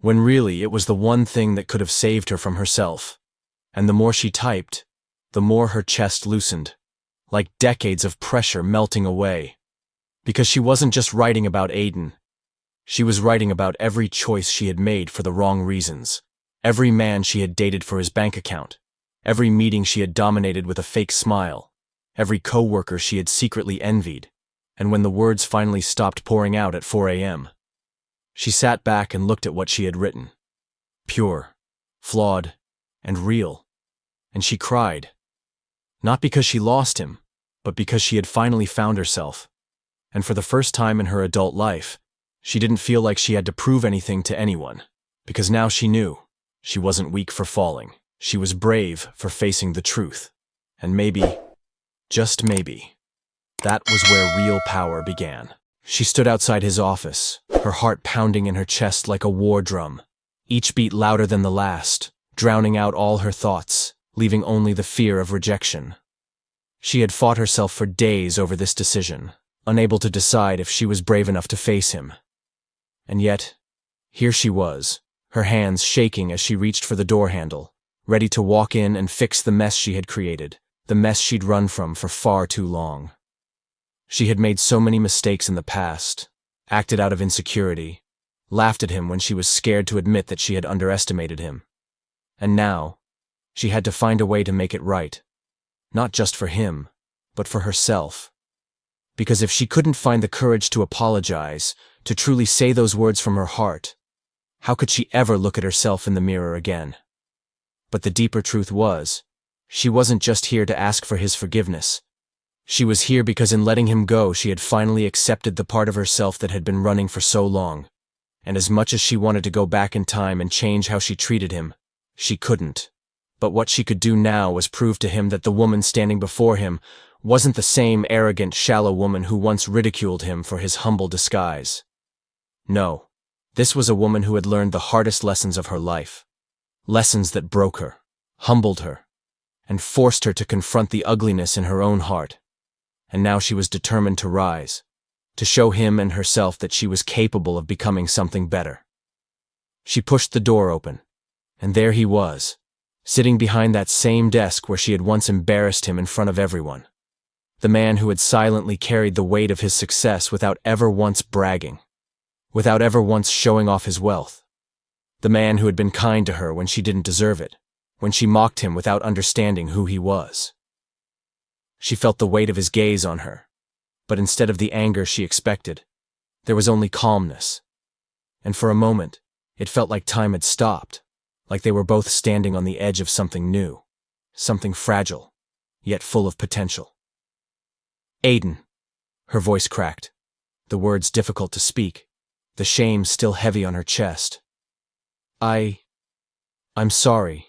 when really it was the one thing that could have saved her from herself. And the more she typed, the more her chest loosened, like decades of pressure melting away. Because she wasn't just writing about Aiden. She was writing about every choice she had made for the wrong reasons, every man she had dated for his bank account, every meeting she had dominated with a fake smile, every coworker she had secretly envied. And when the words finally stopped pouring out at 4 a.m., she sat back and looked at what she had written. Pure, flawed, and real. And she cried. Not because she lost him, but because she had finally found herself. And for the first time in her adult life, she didn't feel like she had to prove anything to anyone, because now she knew she wasn't weak for falling. She was brave for facing the truth. And maybe, just maybe, that was where real power began. She stood outside his office, her heart pounding in her chest like a war drum, each beat louder than the last, drowning out all her thoughts, leaving only the fear of rejection. She had fought herself for days over this decision, unable to decide if she was brave enough to face him. And yet, here she was, her hands shaking as she reached for the door handle, ready to walk in and fix the mess she had created, the mess she'd run from for far too long. She had made so many mistakes in the past, acted out of insecurity, laughed at him when she was scared to admit that she had underestimated him. And now, she had to find a way to make it right, not just for him, but for herself. Because if she couldn't find the courage to apologize, to truly say those words from her heart, how could she ever look at herself in the mirror again? But the deeper truth was, she wasn't just here to ask for his forgiveness. She was here because in letting him go, she had finally accepted the part of herself that had been running for so long. And as much as she wanted to go back in time and change how she treated him, she couldn't. But what she could do now was prove to him that the woman standing before him wasn't the same arrogant, shallow woman who once ridiculed him for his humble disguise. No, this was a woman who had learned the hardest lessons of her life. Lessons that broke her, humbled her, and forced her to confront the ugliness in her own heart. And now she was determined to rise, to show him and herself that she was capable of becoming something better. She pushed the door open, and there he was, sitting behind that same desk where she had once embarrassed him in front of everyone. The man who had silently carried the weight of his success without ever once bragging, without ever once showing off his wealth. The man who had been kind to her when she didn't deserve it, when she mocked him without understanding who he was. She felt the weight of his gaze on her, but instead of the anger she expected, there was only calmness. And for a moment, it felt like time had stopped, like they were both standing on the edge of something new, something fragile, yet full of potential. Aiden. Her voice cracked, the words difficult to speak, the shame still heavy on her chest. I'm sorry.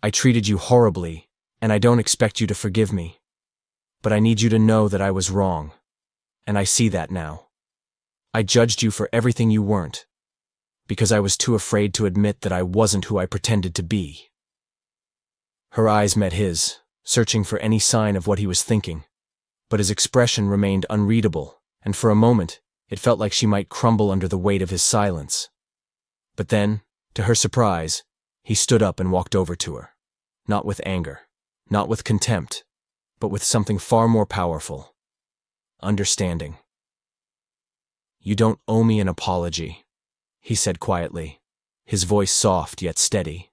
I treated you horribly, and I don't expect you to forgive me. But I need you to know that I was wrong, and I see that now. I judged you for everything you weren't, because I was too afraid to admit that I wasn't who I pretended to be. Her eyes met his, searching for any sign of what he was thinking, but his expression remained unreadable, and for a moment, it felt like she might crumble under the weight of his silence. But then, to her surprise, he stood up and walked over to her, not with anger, not with contempt, but with something far more powerful: understanding. "You don't owe me an apology," he said quietly, his voice soft yet steady.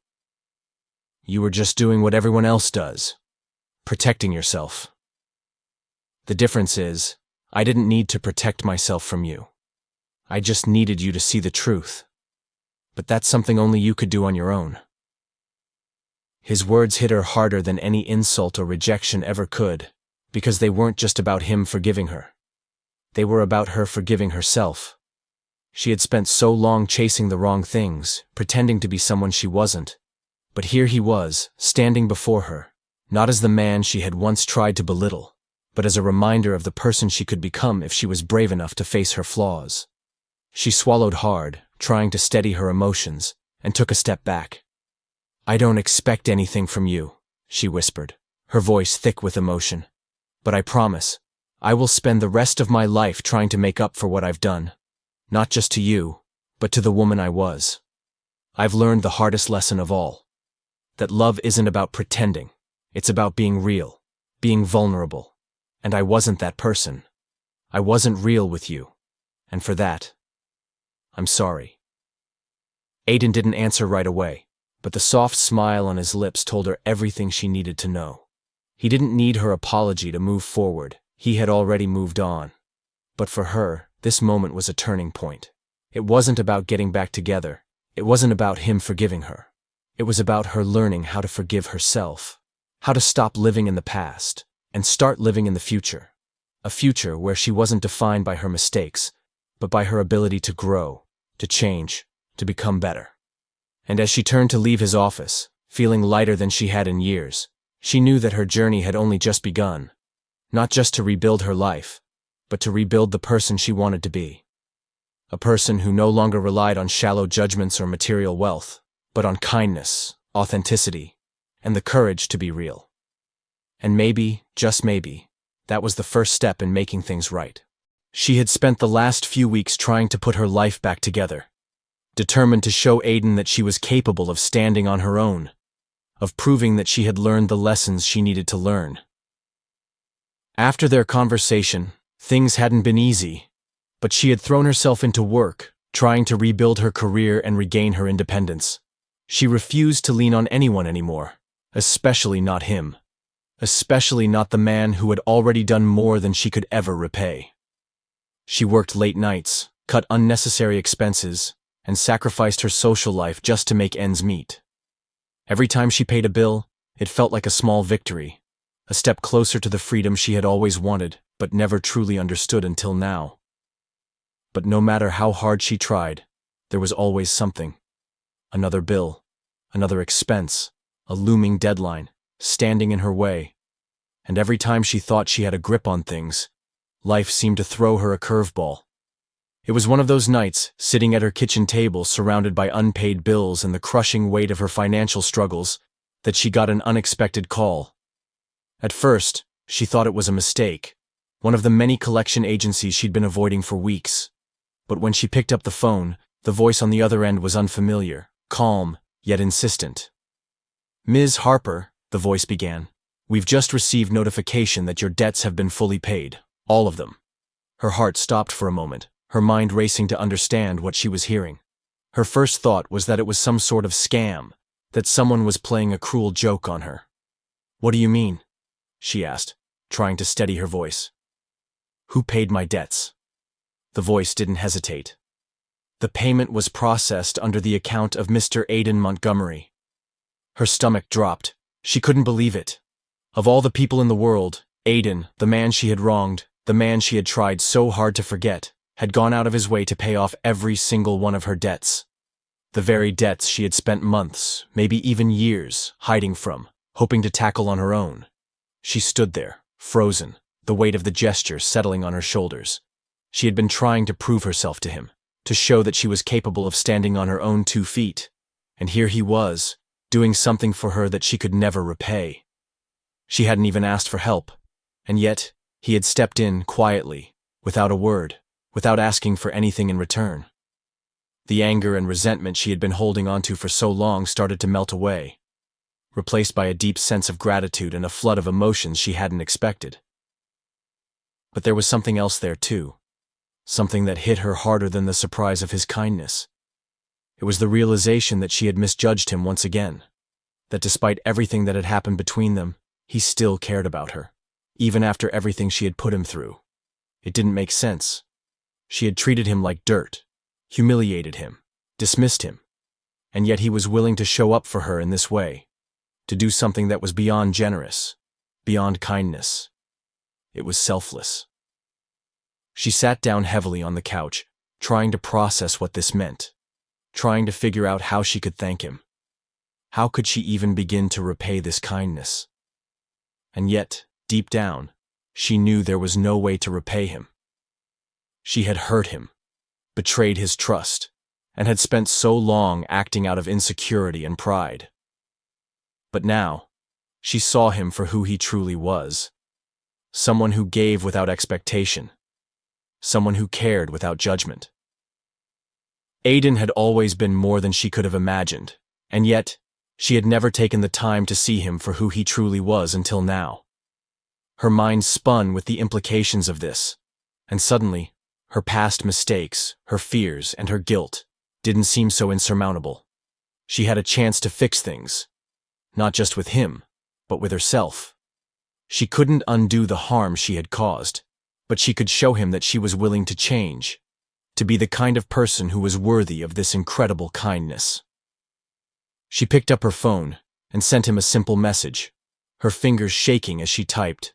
You were just doing what everyone else does. Protecting yourself. The difference is, I didn't need to protect myself from you. I just needed you to see the truth. But that's something only you could do on your own." His words hit her harder than any insult or rejection ever could, because they weren't just about him forgiving her. They were about her forgiving herself. She had spent so long chasing the wrong things, pretending to be someone she wasn't. But here he was, standing before her, not as the man she had once tried to belittle, but as a reminder of the person she could become if she was brave enough to face her flaws. She swallowed hard, trying to steady her emotions, and took a step back. "I don't expect anything from you," she whispered, her voice thick with emotion. "But I promise, I will spend the rest of my life trying to make up for what I've done. Not just to you, but to the woman I was. I've learned the hardest lesson of all. That love isn't about pretending. It's about being real, being vulnerable. And I wasn't that person. I wasn't real with you. And for that, I'm sorry." Aiden didn't answer right away, but the soft smile on his lips told her everything she needed to know. He didn't need her apology to move forward. He had already moved on. But for her, this moment was a turning point. It wasn't about getting back together. It wasn't about him forgiving her. It was about her learning how to forgive herself, how to stop living in the past, and start living in the future. A future where she wasn't defined by her mistakes, but by her ability to grow, to change, to become better. And as she turned to leave his office, feeling lighter than she had in years, she knew that her journey had only just begun. Not just to rebuild her life, but to rebuild the person she wanted to be. A person who no longer relied on shallow judgments or material wealth, but on kindness, authenticity, and the courage to be real. And maybe, just maybe, that was the first step in making things right. She had spent the last few weeks trying to put her life back together, determined to show Aiden that she was capable of standing on her own, of proving that she had learned the lessons she needed to learn. After their conversation, things hadn't been easy, but she had thrown herself into work, trying to rebuild her career and regain her independence. She refused to lean on anyone anymore, especially not him, especially not the man who had already done more than she could ever repay. She worked late nights, cut unnecessary expenses, and sacrificed her social life just to make ends meet. Every time she paid a bill, it felt like a small victory, a step closer to the freedom she had always wanted, but never truly understood until now. But no matter how hard she tried, there was always something. Another bill, another expense, a looming deadline, standing in her way. And every time she thought she had a grip on things, life seemed to throw her a curveball. It was one of those nights, sitting at her kitchen table surrounded by unpaid bills and the crushing weight of her financial struggles, that she got an unexpected call. At first, she thought it was a mistake, one of the many collection agencies she'd been avoiding for weeks. But when she picked up the phone, the voice on the other end was unfamiliar, calm, yet insistent. "Ms. Harper," the voice began, "we've just received notification that your debts have been fully paid, all of them." Her heart stopped for a moment, her mind racing to understand what she was hearing. Her first thought was that it was some sort of scam, that someone was playing a cruel joke on her. "What do you mean?" she asked, trying to steady her voice. "Who paid my debts?" The voice didn't hesitate. "The payment was processed under the account of Mr. Aiden Montgomery." Her stomach dropped. She couldn't believe it. Of all the people in the world, Aiden, the man she had wronged, the man she had tried so hard to forget, had gone out of his way to pay off every single one of her debts. The very debts she had spent months, maybe even years, hiding from, hoping to tackle on her own. She stood there, frozen, the weight of the gesture settling on her shoulders. She had been trying to prove herself to him, to show that she was capable of standing on her own 2 feet. And here he was, doing something for her that she could never repay. She hadn't even asked for help, and yet he had stepped in quietly, without a word, without asking for anything in return. The anger and resentment she had been holding onto for so long started to melt away, replaced by a deep sense of gratitude and a flood of emotions she hadn't expected. But there was something else there too, something that hit her harder than the surprise of his kindness. It was the realization that she had misjudged him once again. that despite everything that had happened between them, he still cared about her, even after everything she had put him through. It didn't make sense. She had treated him like dirt, humiliated him, dismissed him, and yet he was willing to show up for her in this way, to do something that was beyond generous, beyond kindness. It was selfless. She sat down heavily on the couch, trying to process what this meant, trying to figure out how she could thank him. How could she even begin to repay this kindness? And yet, deep down, she knew there was no way to repay him. She had hurt him, betrayed his trust, and had spent so long acting out of insecurity and pride. But now, she saw him for who he truly was. Someone who gave without expectation. Someone who cared without judgment. Aiden had always been more than she could have imagined, and yet, she had never taken the time to see him for who he truly was until now. Her mind spun with the implications of this, and suddenly, her past mistakes, her fears, and her guilt didn't seem so insurmountable. She had a chance to fix things, not just with him, but with herself. She couldn't undo the harm she had caused, but she could show him that she was willing to change, to be the kind of person who was worthy of this incredible kindness. She picked up her phone and sent him a simple message, her fingers shaking as she typed,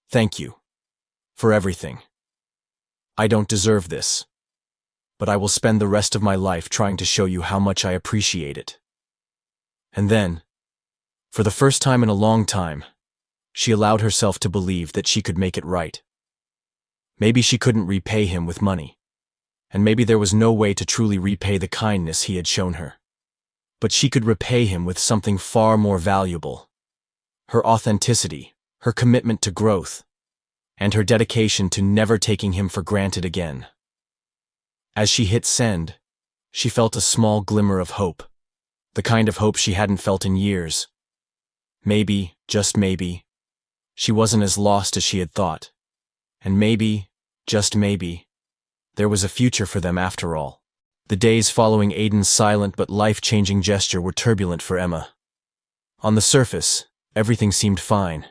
"Thank you for everything. I don't deserve this, but I will spend the rest of my life trying to show you how much I appreciate it." And then, for the first time in a long time, she allowed herself to believe that she could make it right. Maybe she couldn't repay him with money, and maybe there was no way to truly repay the kindness he had shown her. But she could repay him with something far more valuable: her authenticity, her commitment to growth, and her dedication to never taking him for granted again. As she hit send, she felt a small glimmer of hope, the kind of hope she hadn't felt in years. Maybe, just maybe, she wasn't as lost as she had thought, and maybe, just maybe, there was a future for them after all. The days following Aiden's silent but life-changing gesture were turbulent for Emma. On the surface, everything seemed fine.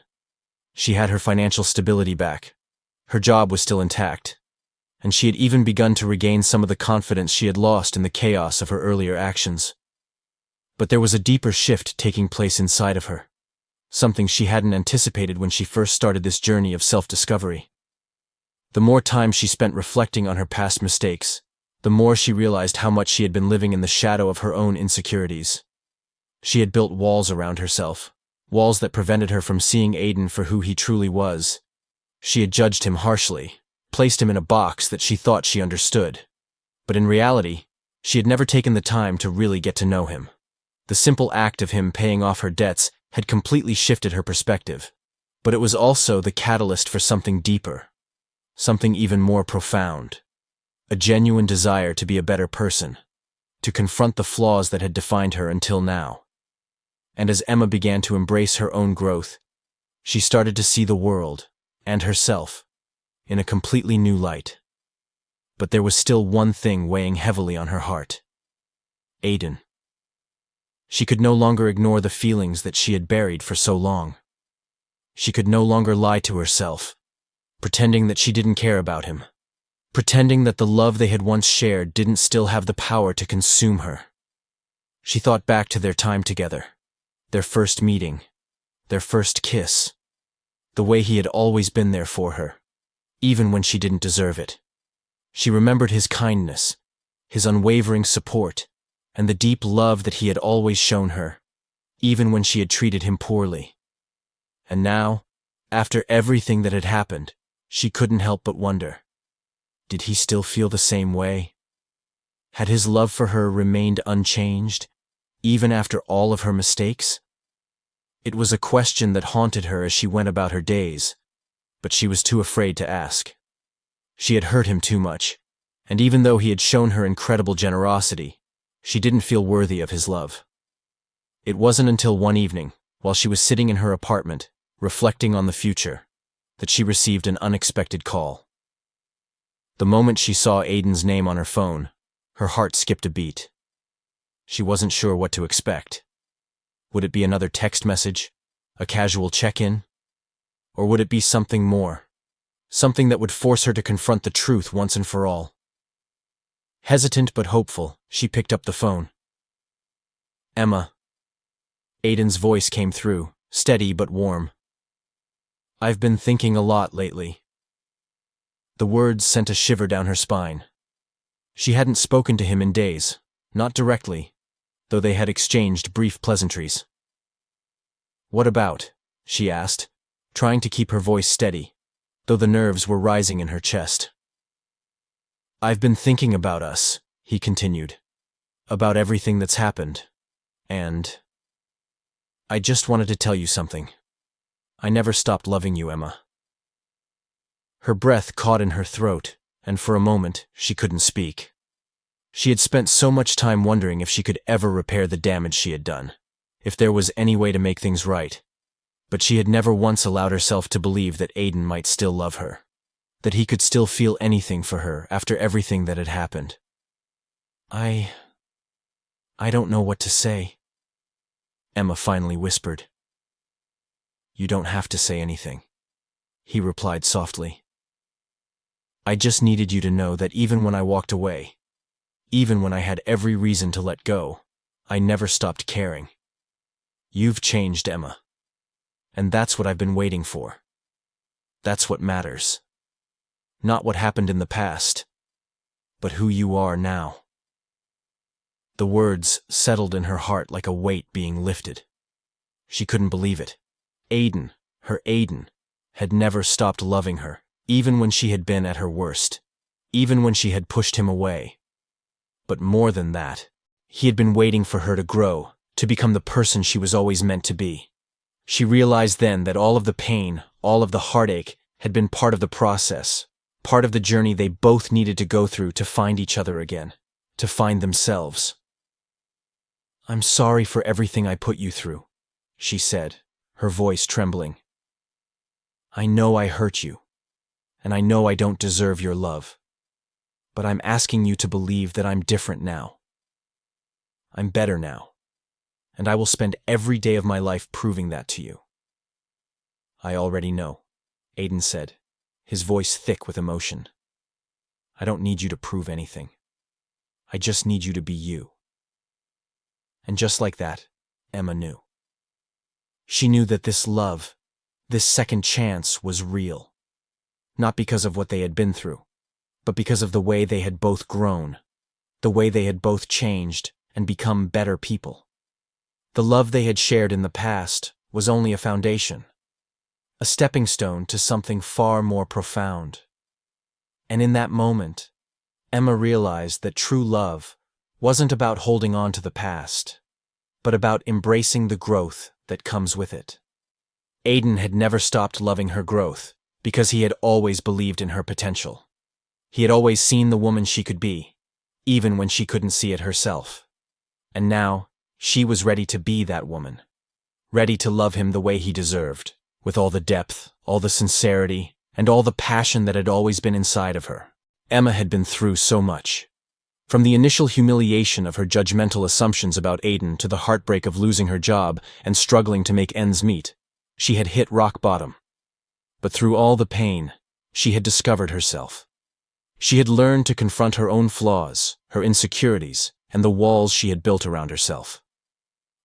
She had her financial stability back. Her job was still intact, and she had even begun to regain some of the confidence she had lost in the chaos of her earlier actions. But there was a deeper shift taking place inside of her, something she hadn't anticipated when she first started this journey of self-discovery. The more time she spent reflecting on her past mistakes, the more she realized how much she had been living in the shadow of her own insecurities. She had built walls around herself, walls that prevented her from seeing Aiden for who he truly was. She had judged him harshly, placed him in a box that she thought she understood. But in reality, she had never taken the time to really get to know him. The simple act of him paying off her debts had completely shifted her perspective, but it was also the catalyst for something deeper, something even more profound. A genuine desire to be a better person, to confront the flaws that had defined her until now. And as Emma began to embrace her own growth, she started to see the world, and herself, in a completely new light. But there was still one thing weighing heavily on her heart: Aiden. She could no longer ignore the feelings that she had buried for so long. She could no longer lie to herself, pretending that she didn't care about him, pretending that the love they had once shared didn't still have the power to consume her. She thought back to their time together, their first meeting, their first kiss, the way he had always been there for her, even when she didn't deserve it. She remembered his kindness, his unwavering support, and the deep love that he had always shown her, even when she had treated him poorly. And now, after everything that had happened, she couldn't help but wonder, did he still feel the same way? Had his love for her remained unchanged, even after all of her mistakes? It was a question that haunted her as she went about her days, but she was too afraid to ask. She had hurt him too much, and even though he had shown her incredible generosity, she didn't feel worthy of his love. It wasn't until one evening, while she was sitting in her apartment, reflecting on the future, that she received an unexpected call. The moment she saw Aiden's name on her phone, her heart skipped a beat. She wasn't sure what to expect. Would it be another text message? A casual check-in? Or would it be something more? Something that would force her to confront the truth once and for all. Hesitant but hopeful, she picked up the phone. Emma. Aiden's voice came through, steady but warm. I've been thinking a lot lately. The words sent a shiver down her spine. She hadn't spoken to him in days, not directly, though they had exchanged brief pleasantries. What about? She asked, trying to keep her voice steady, though the nerves were rising in her chest. I've been thinking about us, he continued, about everything that's happened, and I just wanted to tell you something. I never stopped loving you, Emma. Her breath caught in her throat, and for a moment she couldn't speak. She had spent so much time wondering if she could ever repair the damage she had done, if there was any way to make things right, but she had never once allowed herself to believe that Aiden might still love her, that he could still feel anything for her after everything that had happened. I don't know what to say, Emma finally whispered. You don't have to say anything, he replied softly. I just needed you to know that even when I walked away, even when I had every reason to let go, I never stopped caring. You've changed, Emma. And that's what I've been waiting for. That's what matters. Not what happened in the past, but who you are now. The words settled in her heart like a weight being lifted. She couldn't believe it. Aiden, her Aiden, had never stopped loving her, even when she had been at her worst, even when she had pushed him away. But more than that, he had been waiting for her to grow, to become the person she was always meant to be. She realized then that all of the pain, all of the heartache, had been part of the process, part of the journey they both needed to go through to find each other again, to find themselves. I'm sorry for everything I put you through, she said, her voice trembling. I know I hurt you, and I know I don't deserve your love, but I'm asking you to believe that I'm different now. I'm better now, and I will spend every day of my life proving that to you. I already know, Aiden said, his voice thick with emotion. I don't need you to prove anything. I just need you to be you. And just like that, Emma knew. She knew that this love, this second chance, was real. Not because of what they had been through, but because of the way they had both grown, the way they had both changed and become better people. The love they had shared in the past was only a foundation, a stepping stone to something far more profound. And in that moment, Emma realized that true love wasn't about holding on to the past, but about embracing the growth that comes with it. Aiden had never stopped loving her growth because he had always believed in her potential. He had always seen the woman she could be, even when she couldn't see it herself. And now, she was ready to be that woman, ready to love him the way he deserved, with all the depth, all the sincerity, and all the passion that had always been inside of her. Emma had been through so much. From the initial humiliation of her judgmental assumptions about Aiden to the heartbreak of losing her job and struggling to make ends meet, she had hit rock bottom. But through all the pain, she had discovered herself. She had learned to confront her own flaws, her insecurities, and the walls she had built around herself.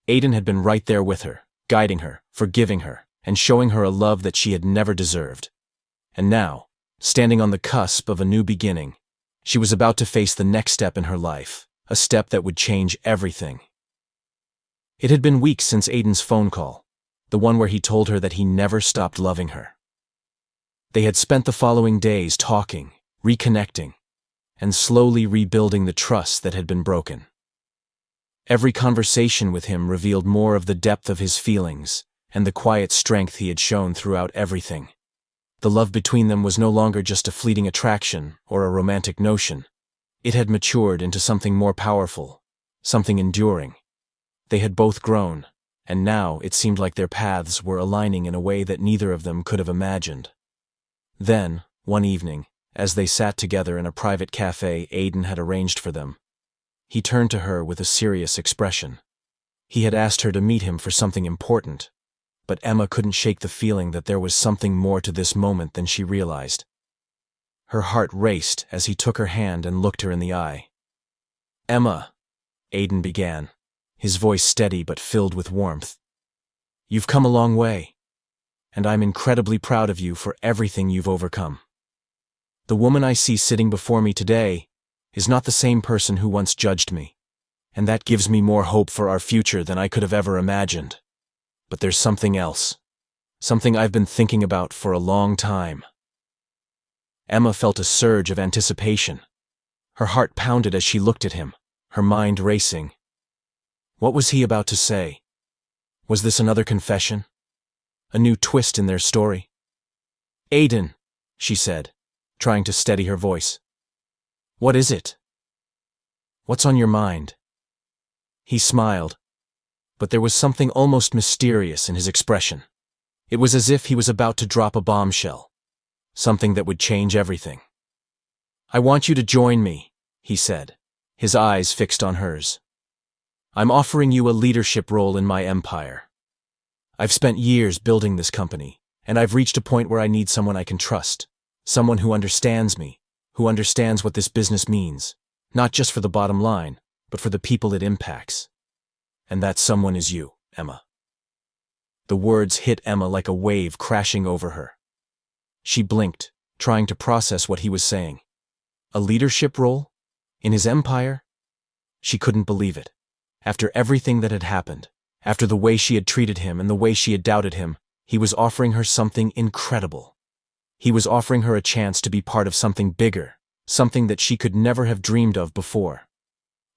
Aiden had been right there with her, guiding her, forgiving her, and showing her a love that she had never deserved. And now, standing on the cusp of a new beginning, she was about to face the next step in her life, a step that would change everything. It had been weeks since Aiden's phone call, the one where he told her that he never stopped loving her. They had spent the following days talking, reconnecting, and slowly rebuilding the trust that had been broken. Every conversation with him revealed more of the depth of his feelings and the quiet strength he had shown throughout everything. The love between them was no longer just a fleeting attraction or a romantic notion. It had matured into something more powerful, something enduring. They had both grown, and now it seemed like their paths were aligning in a way that neither of them could have imagined. Then, one evening, as they sat together in a private cafe Aiden had arranged for them, he turned to her with a serious expression. He had asked her to meet him for something important, but Emma couldn't shake the feeling that there was something more to this moment than she realized. Her heart raced as he took her hand and looked her in the eye. "Emma," Aiden began, his voice steady but filled with warmth. "You've come a long way, and I'm incredibly proud of you for everything you've overcome. The woman I see sitting before me today is not the same person who once judged me, and that gives me more hope for our future than I could have ever imagined. But there's something else, something I've been thinking about for a long time." Emma felt a surge of anticipation. Her heart pounded as she looked at him, her mind racing. What was he about to say? Was this another confession? A new twist in their story? "Aiden," she said, trying to steady her voice. "What is it? What's on your mind?" He smiled, but there was something almost mysterious in his expression. It was as if he was about to drop a bombshell, something that would change everything. "I want you to join me," he said, his eyes fixed on hers. "I'm offering you a leadership role in my empire. I've spent years building this company, and I've reached a point where I need someone I can trust, someone who understands me, who understands what this business means, not just for the bottom line, but for the people it impacts. And that someone is you, Emma." The words hit Emma like a wave crashing over her. She blinked, trying to process what he was saying. A leadership role? In his empire? She couldn't believe it. After everything that had happened, after the way she had treated him and the way she had doubted him, he was offering her something incredible. He was offering her a chance to be part of something bigger, something that she could never have dreamed of before.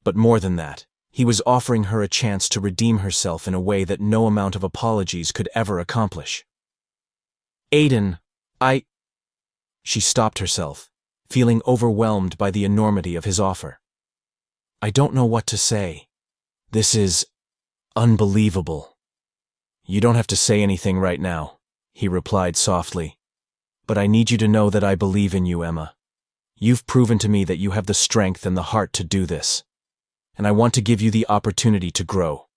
But more than that, he was offering her a chance to redeem herself in a way that no amount of apologies could ever accomplish. "Aiden, She stopped herself, feeling overwhelmed by the enormity of his offer. "I don't know what to say. This is unbelievable." "You don't have to say anything right now," he replied softly. "But I need you to know that I believe in you, Emma. You've proven to me that you have the strength and the heart to do this. And I want to give you the opportunity to grow,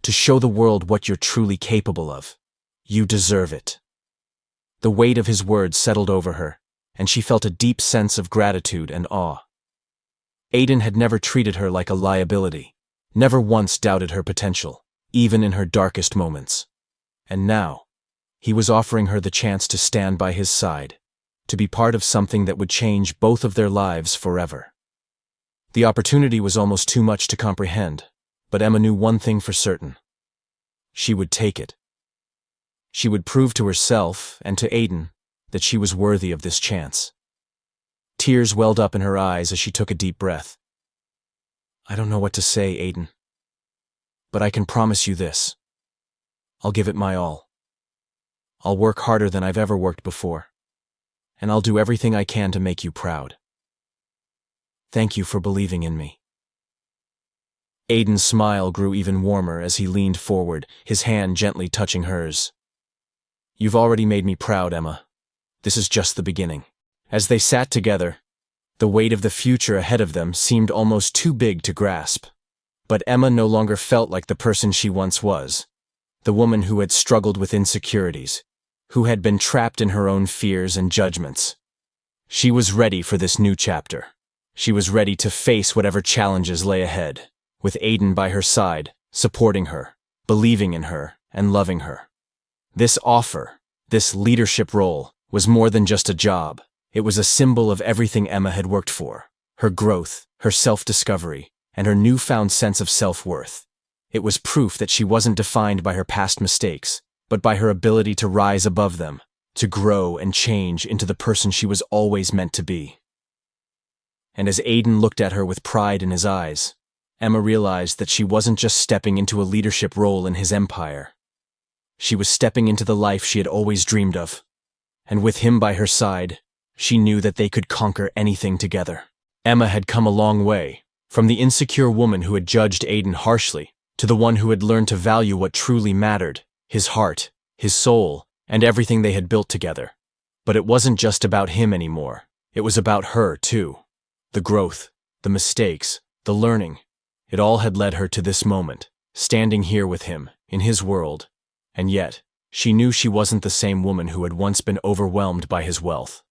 to show the world what you're truly capable of. You deserve it." The weight of his words settled over her, and she felt a deep sense of gratitude and awe. Aiden had never treated her like a liability, never once doubted her potential, even in her darkest moments. And now, he was offering her the chance to stand by his side, to be part of something that would change both of their lives forever. The opportunity was almost too much to comprehend, but Emma knew one thing for certain. She would take it. She would prove to herself and to Aiden that she was worthy of this chance. Tears welled up in her eyes as she took a deep breath. "I don't know what to say, Aiden. But I can promise you this. I'll give it my all. I'll work harder than I've ever worked before, and I'll do everything I can to make you proud. Thank you for believing in me." Aiden's smile grew even warmer as he leaned forward, his hand gently touching hers. "You've already made me proud, Emma. This is just the beginning." As they sat together, the weight of the future ahead of them seemed almost too big to grasp. But Emma no longer felt like the person she once was, the woman who had struggled with insecurities, who had been trapped in her own fears and judgments. She was ready for this new chapter. She was ready to face whatever challenges lay ahead, with Aiden by her side, supporting her, believing in her, and loving her. This offer, this leadership role, was more than just a job. It was a symbol of everything Emma had worked for, her growth, her self-discovery, and her newfound sense of self-worth. It was proof that she wasn't defined by her past mistakes, but by her ability to rise above them, to grow and change into the person she was always meant to be. And as Aiden looked at her with pride in his eyes, Emma realized that she wasn't just stepping into a leadership role in his empire. She was stepping into the life she had always dreamed of. And with him by her side, she knew that they could conquer anything together. Emma had come a long way, from the insecure woman who had judged Aiden harshly, to the one who had learned to value what truly mattered, his heart, his soul, and everything they had built together. But it wasn't just about him anymore. It was about her, too. The growth, the mistakes, the learning. It all had led her to this moment, standing here with him, in his world, and yet, she knew she wasn't the same woman who had once been overwhelmed by his wealth.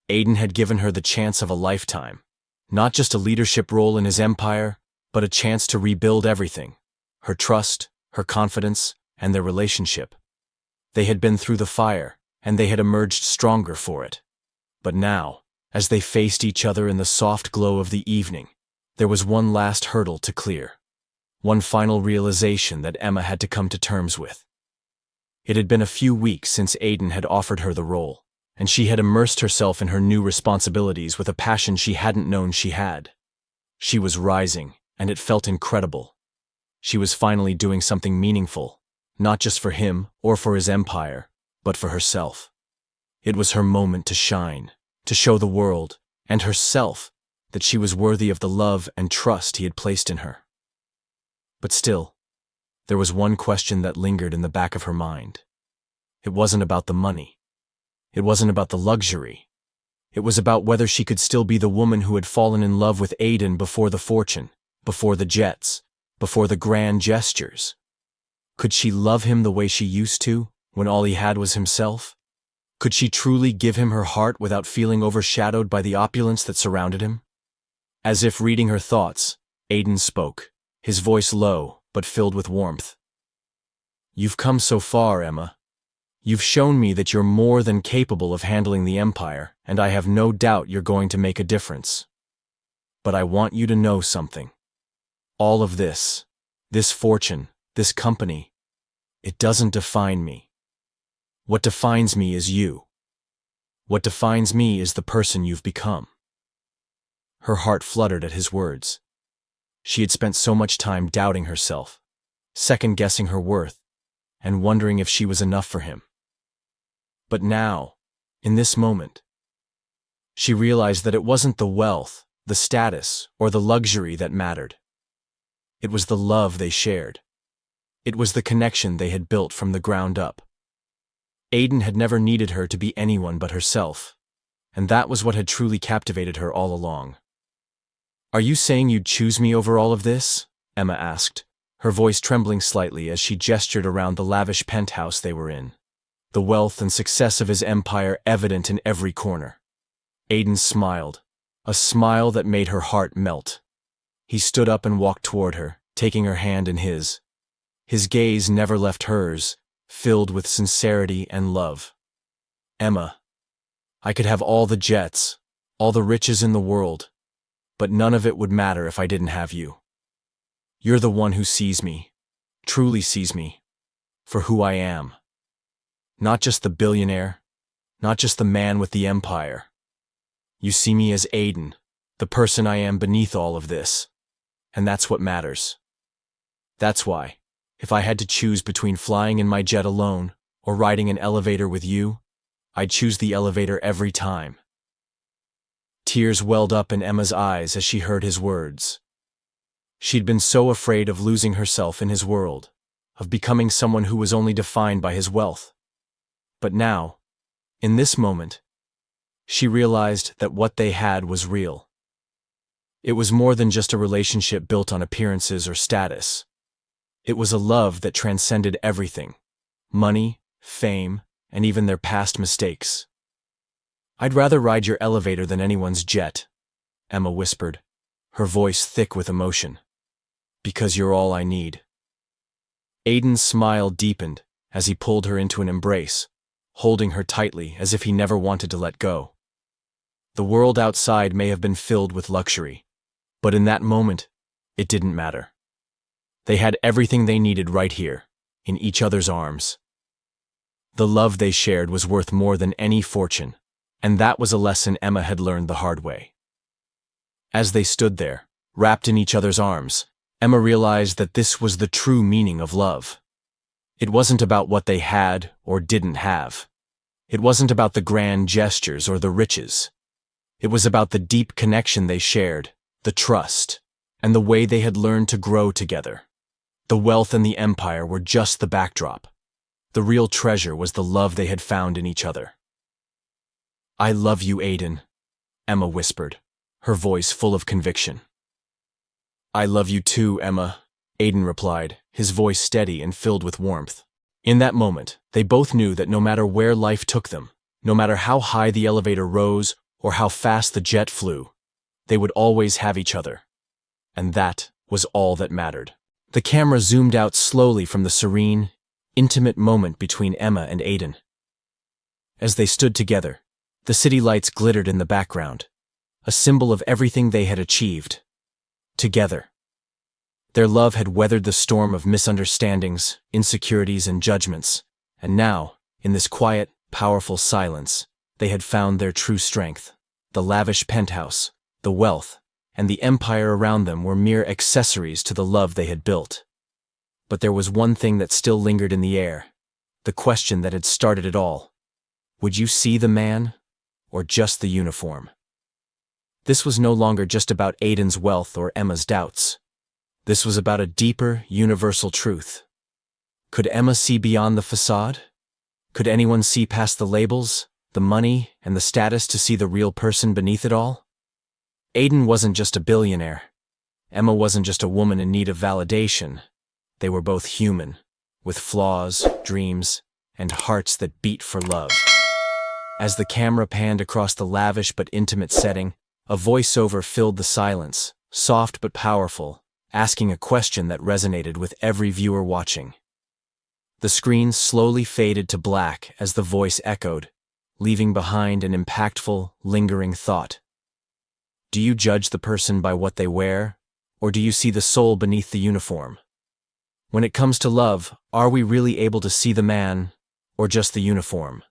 Aiden had given her the chance of a lifetime, not just a leadership role in his empire, but a chance to rebuild everything, her trust, her confidence, and their relationship. They had been through the fire, and they had emerged stronger for it. But now, as they faced each other in the soft glow of the evening, there was one last hurdle to clear. One final realization that Emma had to come to terms with. It had been a few weeks since Aiden had offered her the role, and she had immersed herself in her new responsibilities with a passion she hadn't known she had. She was rising, and it felt incredible. She was finally doing something meaningful, not just for him or for his empire, but for herself. It was her moment to shine, to show the world, and herself, that she was worthy of the love and trust he had placed in her. But still, there was one question that lingered in the back of her mind. It wasn't about the money. It wasn't about the luxury. It was about whether she could still be the woman who had fallen in love with Aiden before the fortune, before the jets, before the grand gestures. Could she love him the way she used to, when all he had was himself? Could she truly give him her heart without feeling overshadowed by the opulence that surrounded him? As if reading her thoughts, Aiden spoke, his voice low, but filled with warmth. "You've come so far, Emma. You've shown me that you're more than capable of handling the empire, and I have no doubt you're going to make a difference. But I want you to know something. All of this fortune, this company, it doesn't define me. What defines me is you. What defines me is the person you've become." Her heart fluttered at his words. She had spent so much time doubting herself, second-guessing her worth, and wondering if she was enough for him. But now, in this moment, she realized that it wasn't the wealth, the status, or the luxury that mattered. It was the love they shared. It was the connection they had built from the ground up. Aiden had never needed her to be anyone but herself, and that was what had truly captivated her all along. "Are you saying you'd choose me over all of this?" Emma asked, her voice trembling slightly as she gestured around the lavish penthouse they were in, the wealth and success of his empire evident in every corner. Aiden smiled, a smile that made her heart melt. He stood up and walked toward her, taking her hand in his. His gaze never left hers, filled with sincerity and love. "Emma, I could have all the jets, all the riches in the world, but none of it would matter if I didn't have you. You're the one who sees me, truly sees me, for who I am. Not just the billionaire, not just the man with the empire. You see me as Aiden, the person I am beneath all of this, and that's what matters. That's why, if I had to choose between flying in my jet alone or riding an elevator with you, I'd choose the elevator every time." Tears welled up in Emma's eyes as she heard his words. She'd been so afraid of losing herself in his world, of becoming someone who was only defined by his wealth. But now, in this moment, she realized that what they had was real. It was more than just a relationship built on appearances or status. It was a love that transcended everything: money, fame, and even their past mistakes. "I'd rather ride your elevator than anyone's jet," Emma whispered, her voice thick with emotion. "Because you're all I need." Aiden's smile deepened as he pulled her into an embrace, holding her tightly as if he never wanted to let go. The world outside may have been filled with luxury, but in that moment, it didn't matter. They had everything they needed right here, in each other's arms. The love they shared was worth more than any fortune, and that was a lesson Emma had learned the hard way. As they stood there, wrapped in each other's arms, Emma realized that this was the true meaning of love. It wasn't about what they had or didn't have. It wasn't about the grand gestures or the riches. It was about the deep connection they shared, the trust, and the way they had learned to grow together. The wealth and the empire were just the backdrop. The real treasure was the love they had found in each other. "I love you, Aiden," Emma whispered, her voice full of conviction. "I love you too, Emma," Aiden replied, his voice steady and filled with warmth. In that moment, they both knew that no matter where life took them, no matter how high the elevator rose or how fast the jet flew, they would always have each other. And that was all that mattered. The camera zoomed out slowly from the serene, intimate moment between Emma and Aiden. As they stood together, the city lights glittered in the background, a symbol of everything they had achieved. Together. Their love had weathered the storm of misunderstandings, insecurities, and judgments, and now, in this quiet, powerful silence, they had found their true strength. The lavish penthouse, the wealth, and the empire around them were mere accessories to the love they had built. But there was one thing that still lingered in the air, the question that had started it all. Would you see the man, or just the uniform? This was no longer just about Aiden's wealth or Emma's doubts. This was about a deeper, universal truth. Could Emma see beyond the facade? Could anyone see past the labels, the money, and the status to see the real person beneath it all? Aiden wasn't just a billionaire. Emma wasn't just a woman in need of validation. They were both human, with flaws, dreams, and hearts that beat for love. As the camera panned across the lavish but intimate setting, a voiceover filled the silence, soft but powerful, asking a question that resonated with every viewer watching. The screen slowly faded to black as the voice echoed, leaving behind an impactful, lingering thought. Do you judge the person by what they wear, or do you see the soul beneath the uniform? When it comes to love, are we really able to see the man, or just the uniform?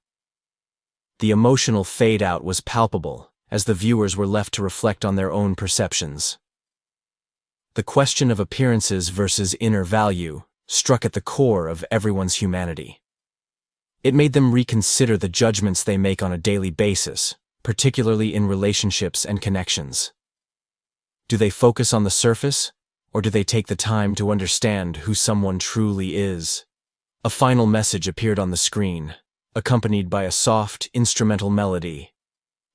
The emotional fade-out was palpable, as the viewers were left to reflect on their own perceptions. The question of appearances versus inner value struck at the core of everyone's humanity. It made them reconsider the judgments they make on a daily basis, particularly in relationships and connections. Do they focus on the surface, or do they take the time to understand who someone truly is? A final message appeared on the screen, accompanied by a soft, instrumental melody.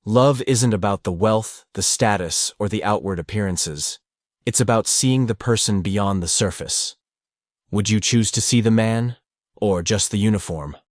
Love isn't about the wealth, the status, or the outward appearances. It's about seeing the person beyond the surface. Would you choose to see the man, or just the uniform?